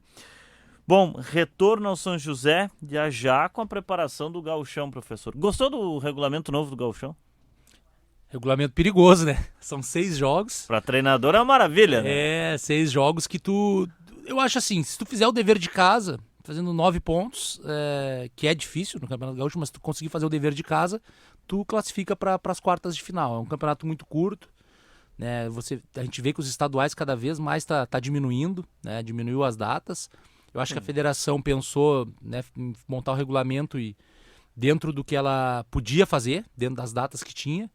Bom, retorno ao São José, já com a preparação do Gauchão, professor. Gostou do regulamento novo do Gauchão? Regulamento perigoso, né? São 6 jogos. Para treinador é uma maravilha, né? 6 jogos que eu acho assim, se tu fizer o dever de casa, fazendo 9 pontos, que é difícil no Campeonato Gaúcho, mas se tu conseguir fazer o dever de casa, tu classifica para as quartas de final. É um campeonato muito curto, né? A gente vê que os estaduais cada vez mais tá diminuindo, né? Diminuiu as datas. Eu acho que a federação pensou, né, em montar o regulamento e dentro do que ela podia fazer, dentro das datas que tinha.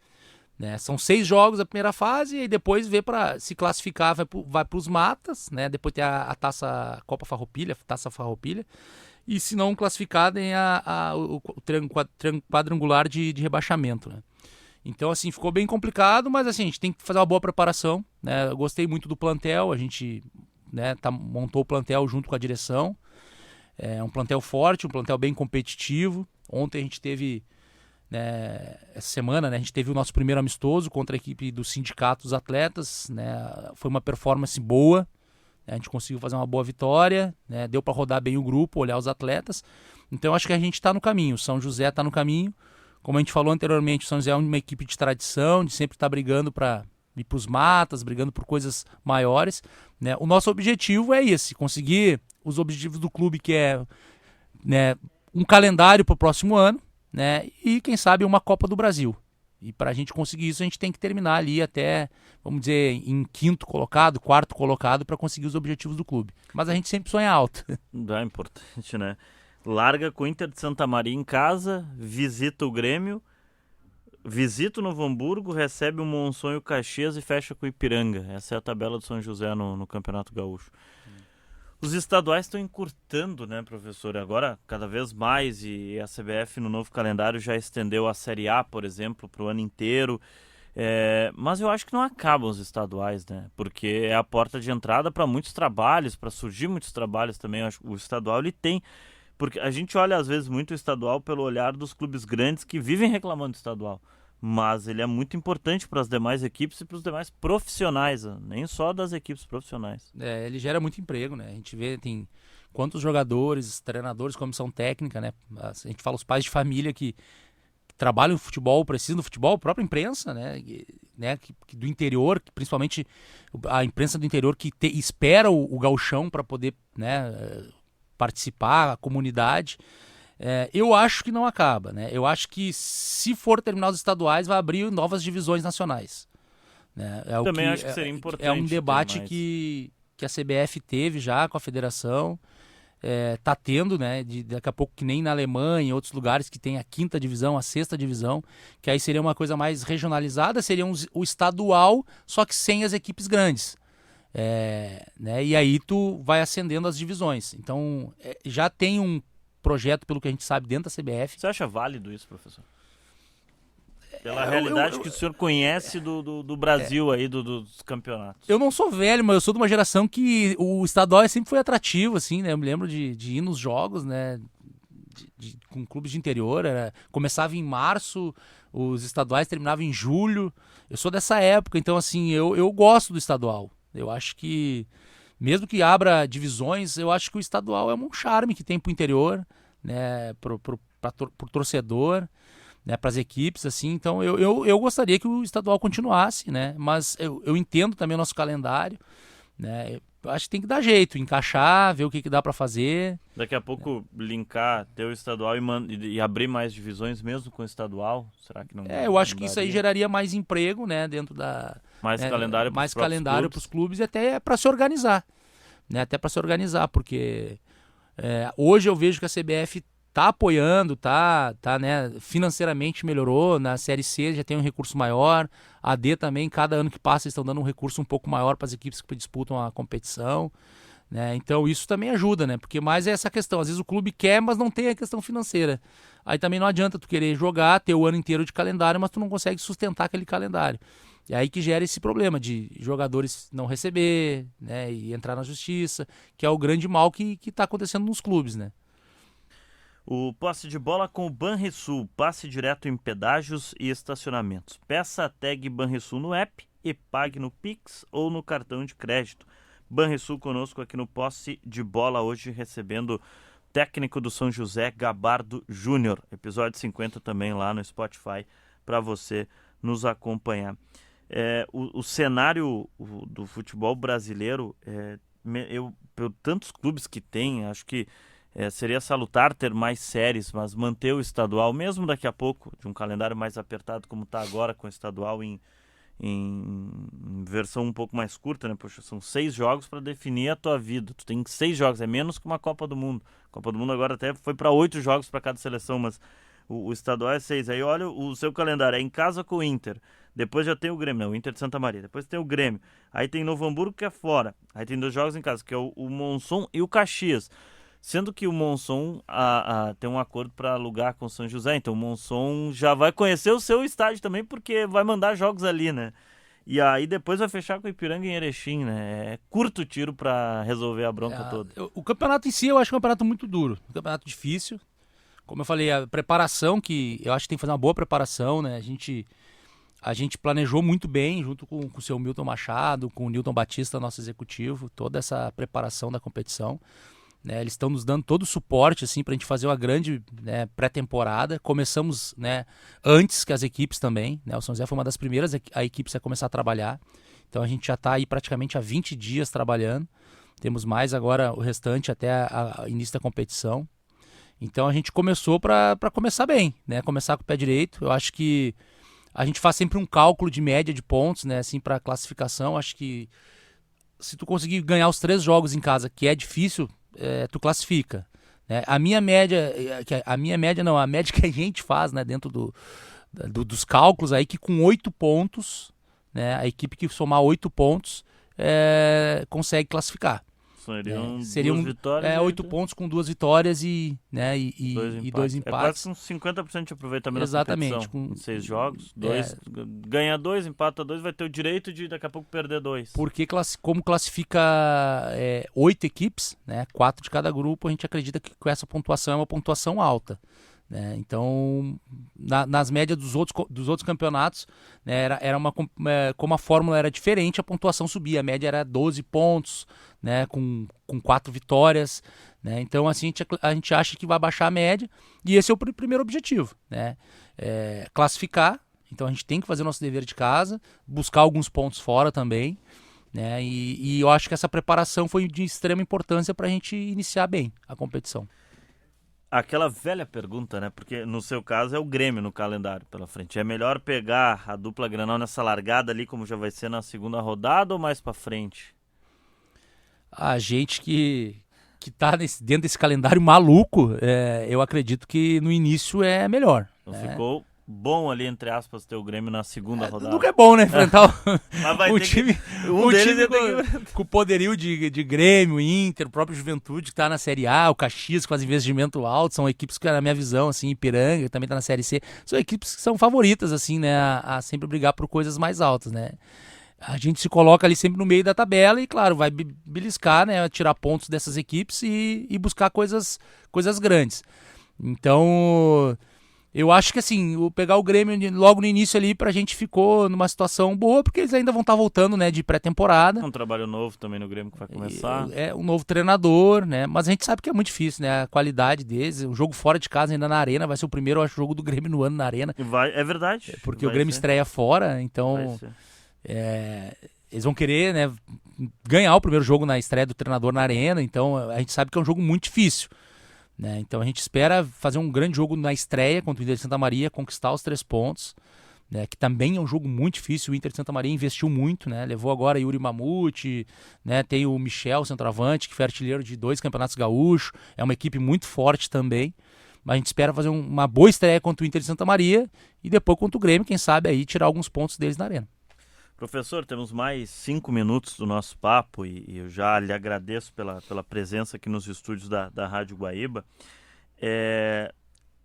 Né? São 6 jogos a primeira fase e depois vê para se classificar, vai para os matas, né? Depois tem a taça Copa Farroupilha, taça Farroupilha. E se não classificar, tem o quadrangular de rebaixamento. Né? Então, assim, ficou bem complicado, mas assim, a gente tem que fazer uma boa preparação. Né? Eu gostei muito do plantel, a gente... Né, montou o plantel junto com a direção. É um plantel forte, um plantel bem competitivo. Ontem a gente teve, né, essa semana, né, a gente teve o nosso primeiro amistoso contra a equipe do Sindicato dos Atletas. Né, foi uma performance boa, né, a gente conseguiu fazer uma boa vitória, né, deu para rodar bem o grupo, olhar os atletas. Então acho que a gente está no caminho, o São José está no caminho. Como a gente falou anteriormente, o São José é uma equipe de tradição, de sempre estar brigando para ir para os matas, brigando por coisas maiores. Né? O nosso objetivo é esse, conseguir os objetivos do clube, que é, né, um calendário para o próximo ano, né, e quem sabe uma Copa do Brasil. E para a gente conseguir isso, a gente tem que terminar ali até, vamos dizer, em 5º colocado, 4º colocado, para conseguir os objetivos do clube. Mas a gente sempre sonha alto. É importante, né? Larga com o Inter de Santa Maria em casa, visita o Grêmio, visita o Novo Hamburgo, recebe o Monção e o Caxias e fecha com o Ipiranga. Essa é a tabela do São José no Campeonato Gaúcho. Os estaduais estão encurtando, né, professor? Agora, cada vez mais, e a CBF no novo calendário já estendeu a Série A, por exemplo, para o ano inteiro. Mas eu acho que não acabam os estaduais, né? Porque é a porta de entrada para muitos trabalhos, para surgir muitos trabalhos também. Eu acho que o estadual ele tem. Porque a gente olha às vezes muito o estadual pelo olhar dos clubes grandes que vivem reclamando do estadual. Mas ele é muito importante para as demais equipes e para os demais profissionais, né? Nem só das equipes profissionais. Ele gera muito emprego, né? A gente vê, tem quantos jogadores, treinadores, comissão técnica, né? A gente fala os pais de família que trabalham no futebol, precisam do futebol, a própria imprensa, né? Do interior, principalmente a imprensa do interior que espera o gauchão para poder, né, participar, a comunidade. Eu acho que não acaba, né? Eu acho que se for terminar os estaduais, vai abrir novas divisões nacionais, né? Também acho que seria importante. É um debate que a CBF teve já com a federação, tá tendo, né? Daqui a pouco, que nem na Alemanha, em outros lugares que tem a 5ª divisão, a 6ª divisão, que aí seria uma coisa mais regionalizada, seria o estadual, só que sem as equipes grandes. Né? E aí tu vai ascendendo as divisões. Então, já tem um projeto, pelo que a gente sabe, dentro da CBF. Você acha válido isso, professor? Pela realidade que o senhor conhece do Brasil aí, dos campeonatos. Eu não sou velho, mas eu sou de uma geração que o estadual sempre foi atrativo, assim, né? Eu me lembro de ir nos jogos, né? Com clubes de interior. Começava em março, os estaduais terminavam em julho. Eu sou dessa época, então, assim, eu gosto do estadual. Eu acho que, mesmo que abra divisões, eu acho que o estadual é um charme que tem pro interior, né? Pro torcedor, né, para as equipes, assim. Então eu gostaria que o estadual continuasse, né? Mas eu entendo também o nosso calendário, né? Eu acho que tem que dar jeito, encaixar, ver o que dá para fazer. Daqui a pouco linkar, ter o estadual e abrir mais divisões mesmo com o estadual? Será que não? Eu acho que isso aí geraria mais emprego, né, dentro da mais calendário, mais calendário para os clubes e até para se organizar, né? Até para se organizar, porque hoje eu vejo que a CBF tá apoiando, né, financeiramente melhorou, na Série C já tem um recurso maior, a D também, cada ano que passa estão dando um recurso um pouco maior para as equipes que disputam a competição, né? Então isso também ajuda, né? Porque mais é essa questão, às vezes o clube quer, mas não tem a questão financeira. Aí também não adianta tu querer jogar, ter o ano inteiro de calendário, mas tu não consegue sustentar aquele calendário. É aí que gera esse problema de jogadores não receber, né, e entrar na justiça, que é o grande mal que está acontecendo nos clubes, né? O posse de bola com o Banrisul, passe direto em pedágios e estacionamentos. Peça a tag Banrisul no app e pague no Pix ou no cartão de crédito. Banrisul conosco aqui no posse de bola, hoje recebendo técnico do São José, Gabardo Júnior. Episódio 50 também lá no Spotify para você nos acompanhar. O cenário do futebol brasileiro, por tantos clubes que tem, acho que seria salutar ter mais séries, mas manter o estadual, mesmo daqui a pouco, de um calendário mais apertado como está agora, com o estadual em versão um pouco mais curta, né? Poxa, são 6 jogos para definir a tua vida. Tu tem 6 jogos, é menos que uma Copa do Mundo. A Copa do Mundo agora até foi para 8 jogos para cada seleção, mas o estadual é 6. Aí olha o seu calendário, é em casa com o Inter. Depois já tem o Grêmio, não, o Inter de Santa Maria. Depois tem o Grêmio. Aí tem Novo Hamburgo, que é fora. Aí tem 2 jogos em casa, que é o Monson e o Caxias. Sendo que o Monson tem um acordo para alugar com o São José, então o Monson já vai conhecer o seu estádio também, porque vai mandar jogos ali, né? E aí depois vai fechar com o Ipiranga em Erechim, né? É curto tiro para resolver a bronca toda. O campeonato em si eu acho um campeonato muito duro, um campeonato difícil. Como eu falei, a preparação, que eu acho que tem que fazer uma boa preparação, né? A gente planejou muito bem, junto com o seu Milton Machado, com o Nilton Batista, nosso executivo, toda essa preparação da competição. Né, eles estão nos dando todo o suporte assim, para a gente fazer uma grande, né, pré-temporada. Começamos, né, antes que as equipes também. Né, o São José foi uma das primeiras a equipes a começar a trabalhar. Então a gente já está aí praticamente há 20 dias trabalhando. Temos mais agora o restante até o início da competição. Então a gente começou para começar bem, né, começar com o pé direito. Eu acho que a gente faz sempre um cálculo de média de pontos, né, assim, para classificação. Acho que se tu conseguir ganhar os 3 jogos em casa, que é difícil, tu classifica, né? A média que a gente faz, né, dentro dos cálculos aí, que com 8 pontos, né, a equipe que somar 8 pontos consegue classificar. Seriam duas vitórias. 8 pontos com 2 vitórias e 2 empates. É quase uns 50% de aproveitamento. Exatamente, da competição. 6 jogos, ganha 2, empata 2, vai ter o direito de daqui a pouco perder 2. Porque como classifica 8 equipes, né, 4 de cada grupo, a gente acredita que com essa pontuação é uma pontuação alta. Né? Então, nas médias dos outros campeonatos, né, como a fórmula era diferente, a pontuação subia. A média era 12 pontos, né, com 4 vitórias. Né? Então, assim, a gente acha que vai baixar a média. E esse é o primeiro objetivo. Né? Classificar. Então, a gente tem que fazer o nosso dever de casa, buscar alguns pontos fora também. Né? E eu acho que essa preparação foi de extrema importância para a gente iniciar bem a competição. Aquela velha pergunta, né? Porque no seu caso é o Grêmio no calendário pela frente. É melhor pegar a dupla Grenal nessa largada ali, como já vai ser na segunda rodada, ou mais pra frente? A gente que tá dentro desse calendário maluco, eu acredito que no início é melhor. Então ficou bom ali, entre aspas, ter o Grêmio na segunda rodada. Nunca é bom, né? Enfrentar um time, com o poderio de Grêmio, Inter, o próprio Juventude, que tá na Série A, o Caxias com investimento alto, são equipes que, na minha visão, assim, Ipiranga, que também tá na Série C, são equipes que são favoritas, assim, né, a sempre brigar por coisas mais altas, né? A gente se coloca ali sempre no meio da tabela e, claro, vai beliscar, né, tirar pontos dessas equipes e buscar coisas grandes. Então, eu acho que assim, pegar o Grêmio logo no início ali pra gente ficou numa situação boa, porque eles ainda vão estar voltando, né, de pré-temporada. É um trabalho novo também no Grêmio que vai começar. É um novo treinador, né, mas a gente sabe que é muito difícil, né, a qualidade deles, o jogo fora de casa ainda na Arena, vai ser o primeiro, eu acho, jogo do Grêmio no ano na Arena. É verdade. Porque o Grêmio estreia fora, então eles vão querer, né, ganhar o primeiro jogo na estreia do treinador na Arena, então a gente sabe que é um jogo muito difícil. Né? Então a gente espera fazer um grande jogo na estreia contra o Inter de Santa Maria, conquistar os 3 pontos, né? Que também é um jogo muito difícil. O Inter de Santa Maria investiu muito, né? Levou agora Yuri Mamute, né? Tem o Michel, centroavante, que foi artilheiro de 2 campeonatos gaúchos, é uma equipe muito forte também. Mas a gente espera fazer uma boa estreia contra o Inter de Santa Maria e depois contra o Grêmio, quem sabe aí tirar alguns pontos deles na Arena. Professor, temos mais 5 minutos do nosso papo e eu já lhe agradeço pela presença aqui nos estúdios da Rádio Guaíba.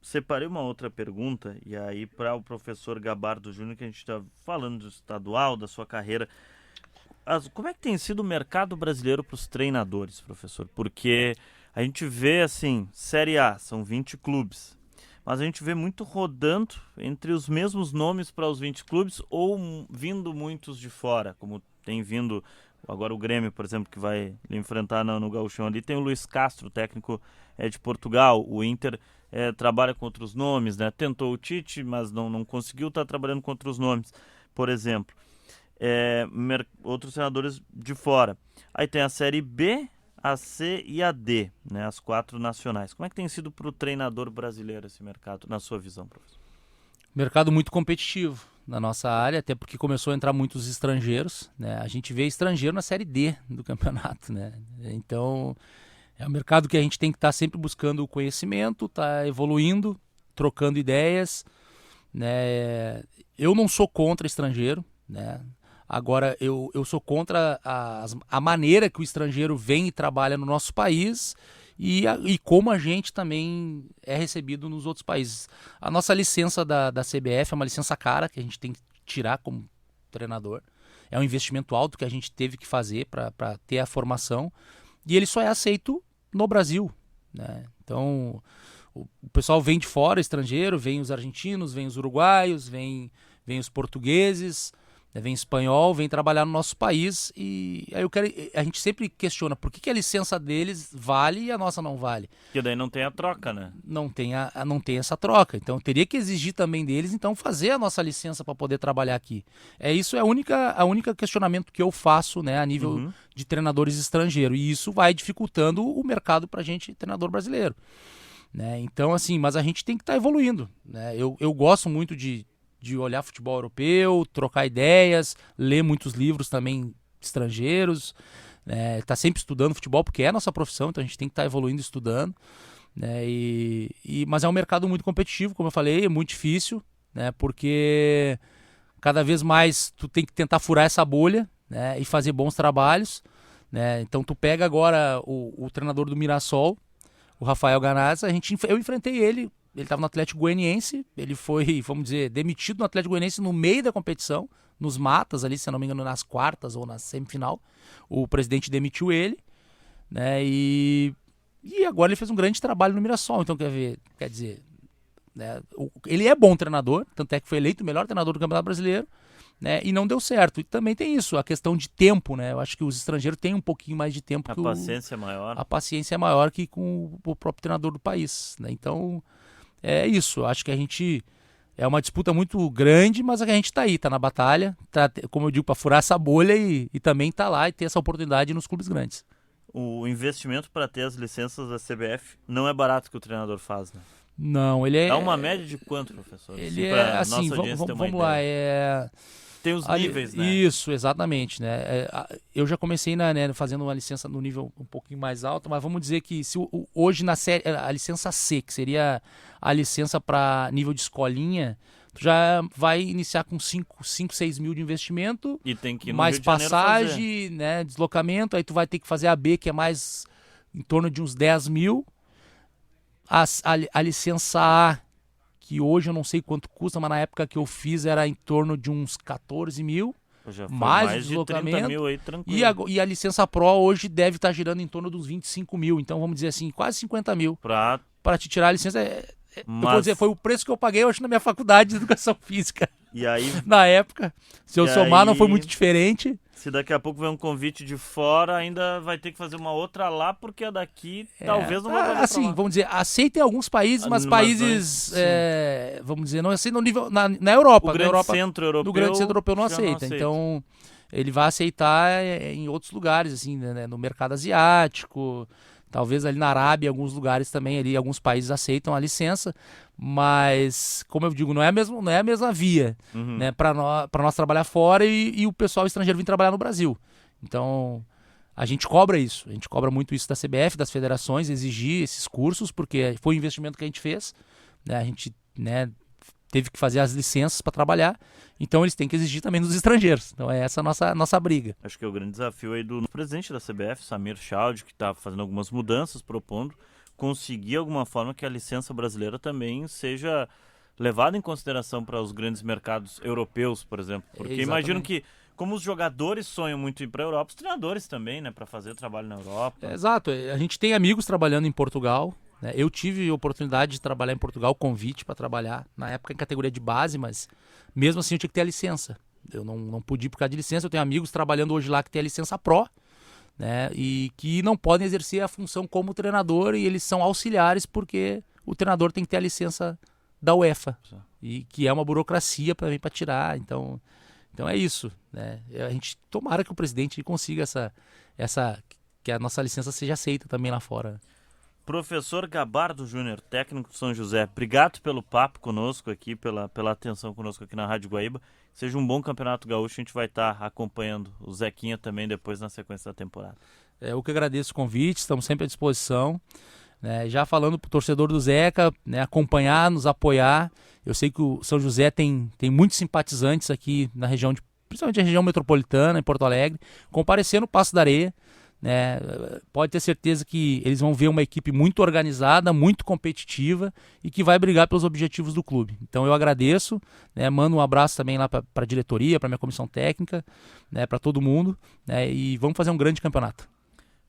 Separei uma outra pergunta e aí para o professor Gabardo Júnior, que a gente está falando do estadual, da sua carreira. Como é que tem sido o mercado brasileiro para os treinadores, professor? Porque a gente vê assim, Série A, são 20 clubes. Mas a gente vê muito rodando entre os mesmos nomes para os 20 clubes ou vindo muitos de fora, como tem vindo agora o Grêmio, por exemplo, que vai enfrentar no Gauchão ali. Tem o Luiz Castro, técnico de Portugal. O Inter trabalha com outros nomes, né? Tentou o Tite, mas não conseguiu, estar trabalhando com outros nomes, por exemplo. Outros treinadores de fora. Aí tem a Série B, a C e a D, né, as 4 nacionais. Como é que tem sido para o treinador brasileiro esse mercado, na sua visão, professor? Mercado muito competitivo na nossa área, até porque começou a entrar muitos estrangeiros, né? A gente vê estrangeiro na Série D do campeonato, né? Então, é um mercado que a gente tem que estar sempre buscando o conhecimento, tá evoluindo, trocando ideias, né? Eu não sou contra estrangeiro, né? Agora, eu sou contra a maneira que o estrangeiro vem e trabalha no nosso país e como a gente também é recebido nos outros países. A nossa licença da CBF é uma licença cara que a gente tem que tirar como treinador. É um investimento alto que a gente teve que fazer para ter a formação e ele só é aceito no Brasil, né? Então, o pessoal vem de fora, estrangeiro, vem os argentinos, vem os uruguaios, vem os portugueses, vem espanhol, vem trabalhar no nosso país e aí a gente sempre questiona por que a licença deles vale e a nossa não vale. Porque daí não tem a troca, né? Não tem essa troca, então teria que exigir também deles, então fazer a nossa licença para poder trabalhar aqui. Isso é a única questionamento que eu faço, né, a nível de treinadores estrangeiros e isso vai dificultando o mercado para a gente, treinador brasileiro. Né? Então assim, mas a gente tem que estar evoluindo. Né? Eu gosto muito de olhar futebol europeu, trocar ideias, ler muitos livros também estrangeiros, tá sempre estudando futebol, porque é a nossa profissão, então a gente tem que estar evoluindo estudando, né? Mas é um mercado muito competitivo, como eu falei, é muito difícil, né? Porque cada vez mais tu tem que tentar furar essa bolha, né? E fazer bons trabalhos, né? Então tu pega agora o treinador do Mirassol, o Rafael Ganazza, eu enfrentei ele estava no Atlético Goianiense, ele foi, vamos dizer, demitido no Atlético Goianiense no meio da competição, nos matas ali, se eu não me engano, nas quartas ou na semifinal. O presidente demitiu ele, né? E agora ele fez um grande trabalho no Mirassol. Então, quer dizer, né, ele é bom treinador, tanto é que foi eleito o melhor treinador do Campeonato Brasileiro, né? E não deu certo. E também tem isso, a questão de tempo, né? Eu acho que os estrangeiros têm um pouquinho mais de tempo. A paciência é maior. A paciência é maior que com o próprio treinador do país, né? Então, é isso. Eu acho que a gente... É uma disputa muito grande, mas a gente está aí, está na batalha, tá, como eu digo, para furar essa bolha e também tá lá e ter essa oportunidade nos clubes grandes. O investimento para ter as licenças da CBF não é barato que o treinador faz, né? Não, ele é... Dá uma média de quanto, professor? Ele é assim, vamos lá, Tem os níveis, né? Isso, exatamente, né? Eu já comecei fazendo uma licença no nível um pouquinho mais alto, mas vamos dizer que hoje na série, a licença C, que seria a licença para nível de escolinha, tu já vai iniciar com 5, 6 mil de investimento, e tem que ir no mais Rio de Janeiro passagem, né, deslocamento, aí tu vai ter que fazer a B, que é mais em torno de uns 10 mil. A licença A, que hoje eu não sei quanto custa, mas na época que eu fiz era em torno de uns 14 mil, já foi mais deslocamento, de 30 mil aí, tranquilo. E a licença Pro hoje deve estar girando em torno dos 25 mil, então vamos dizer assim, quase 50 mil para te tirar a licença. Eu vou dizer, foi o preço que eu paguei, eu acho, na minha faculdade de Educação Física. E aí, na época, se eu somar, não foi muito diferente. Se daqui a pouco vem um convite de fora, ainda vai ter que fazer uma outra lá, porque a daqui talvez não vai fazer assim, vamos dizer, aceita em alguns países, mas países, vamos dizer, não aceita no nível, na Europa. O grande centro europeu, no grande centro europeu não aceita. Então, ele vai aceitar em outros lugares, assim, né, no mercado asiático, talvez ali na Arábia, em alguns lugares também, ali alguns países aceitam a licença, mas, como eu digo, não é a mesma via, né, para nós trabalhar fora e o pessoal estrangeiro vir trabalhar no Brasil. Então, a gente cobra isso, a gente cobra muito isso da CBF, das federações, exigir esses cursos, porque foi o investimento que a gente fez, né, a gente, né, teve que fazer as licenças para trabalhar, então eles têm que exigir também dos estrangeiros. Então é essa a nossa briga. Acho que é o grande desafio aí do presidente da CBF, Samir Chaude, que está fazendo algumas mudanças, propondo conseguir alguma forma que a licença brasileira também seja levada em consideração para os grandes mercados europeus, por exemplo. Porque imagino que, como os jogadores sonham muito ir para a Europa, os treinadores também, né, para fazer trabalho na Europa. Exato, a gente tem amigos trabalhando em Portugal. Eu tive a oportunidade de trabalhar em Portugal, convite para trabalhar, na época em categoria de base, mas mesmo assim eu tinha que ter a licença. Eu não pude ir por causa de licença, eu tenho amigos trabalhando hoje lá que tem a licença Pro, né, e que não podem exercer a função como treinador e eles são auxiliares porque o treinador tem que ter a licença da UEFA, e que é uma burocracia para tirar, então é isso, né? A gente tomara que o presidente consiga que a nossa licença seja aceita também lá fora. Professor Gabardo Júnior, técnico de São José, obrigado pelo papo conosco aqui, pela atenção conosco aqui na Rádio Guaíba. Seja um bom campeonato gaúcho, a gente vai estar acompanhando o Zequinha também depois na sequência da temporada. Eu que agradeço o convite, estamos sempre à disposição. Né, já falando para o torcedor do Zeca, né, acompanhar, nos apoiar. Eu sei que o São José tem muitos simpatizantes aqui na região, principalmente a região metropolitana, em Porto Alegre, comparecer no Passo da Areia. Né, pode ter certeza que eles vão ver uma equipe muito organizada, muito competitiva e que vai brigar pelos objetivos do clube. Então eu agradeço, né, mando um abraço também lá para a diretoria, para a minha comissão técnica, né, para todo mundo, né, e vamos fazer um grande campeonato.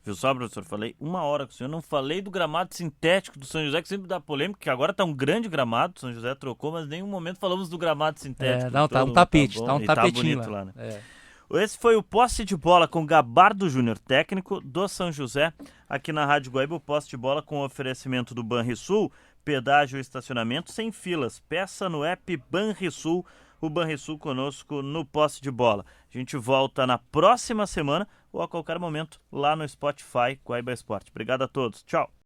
Viu só, professor? Falei 1 hora com o senhor, não falei do gramado sintético do São José, que sempre dá polêmica, que agora está um grande gramado, o São José trocou, mas em nenhum momento falamos do gramado sintético. Não, tá um tapete, tá um tapetinho bonito lá, né? Esse foi o Posse de Bola com Gabardo Júnior, técnico do São José, aqui na Rádio Guaíba. O Posse de Bola com oferecimento do Banrisul, pedágio e estacionamento sem filas. Peça no app Banrisul, o Banrisul conosco no Posse de Bola. A gente volta na próxima semana ou a qualquer momento lá no Spotify Guaíba Esporte. Obrigado a todos, tchau!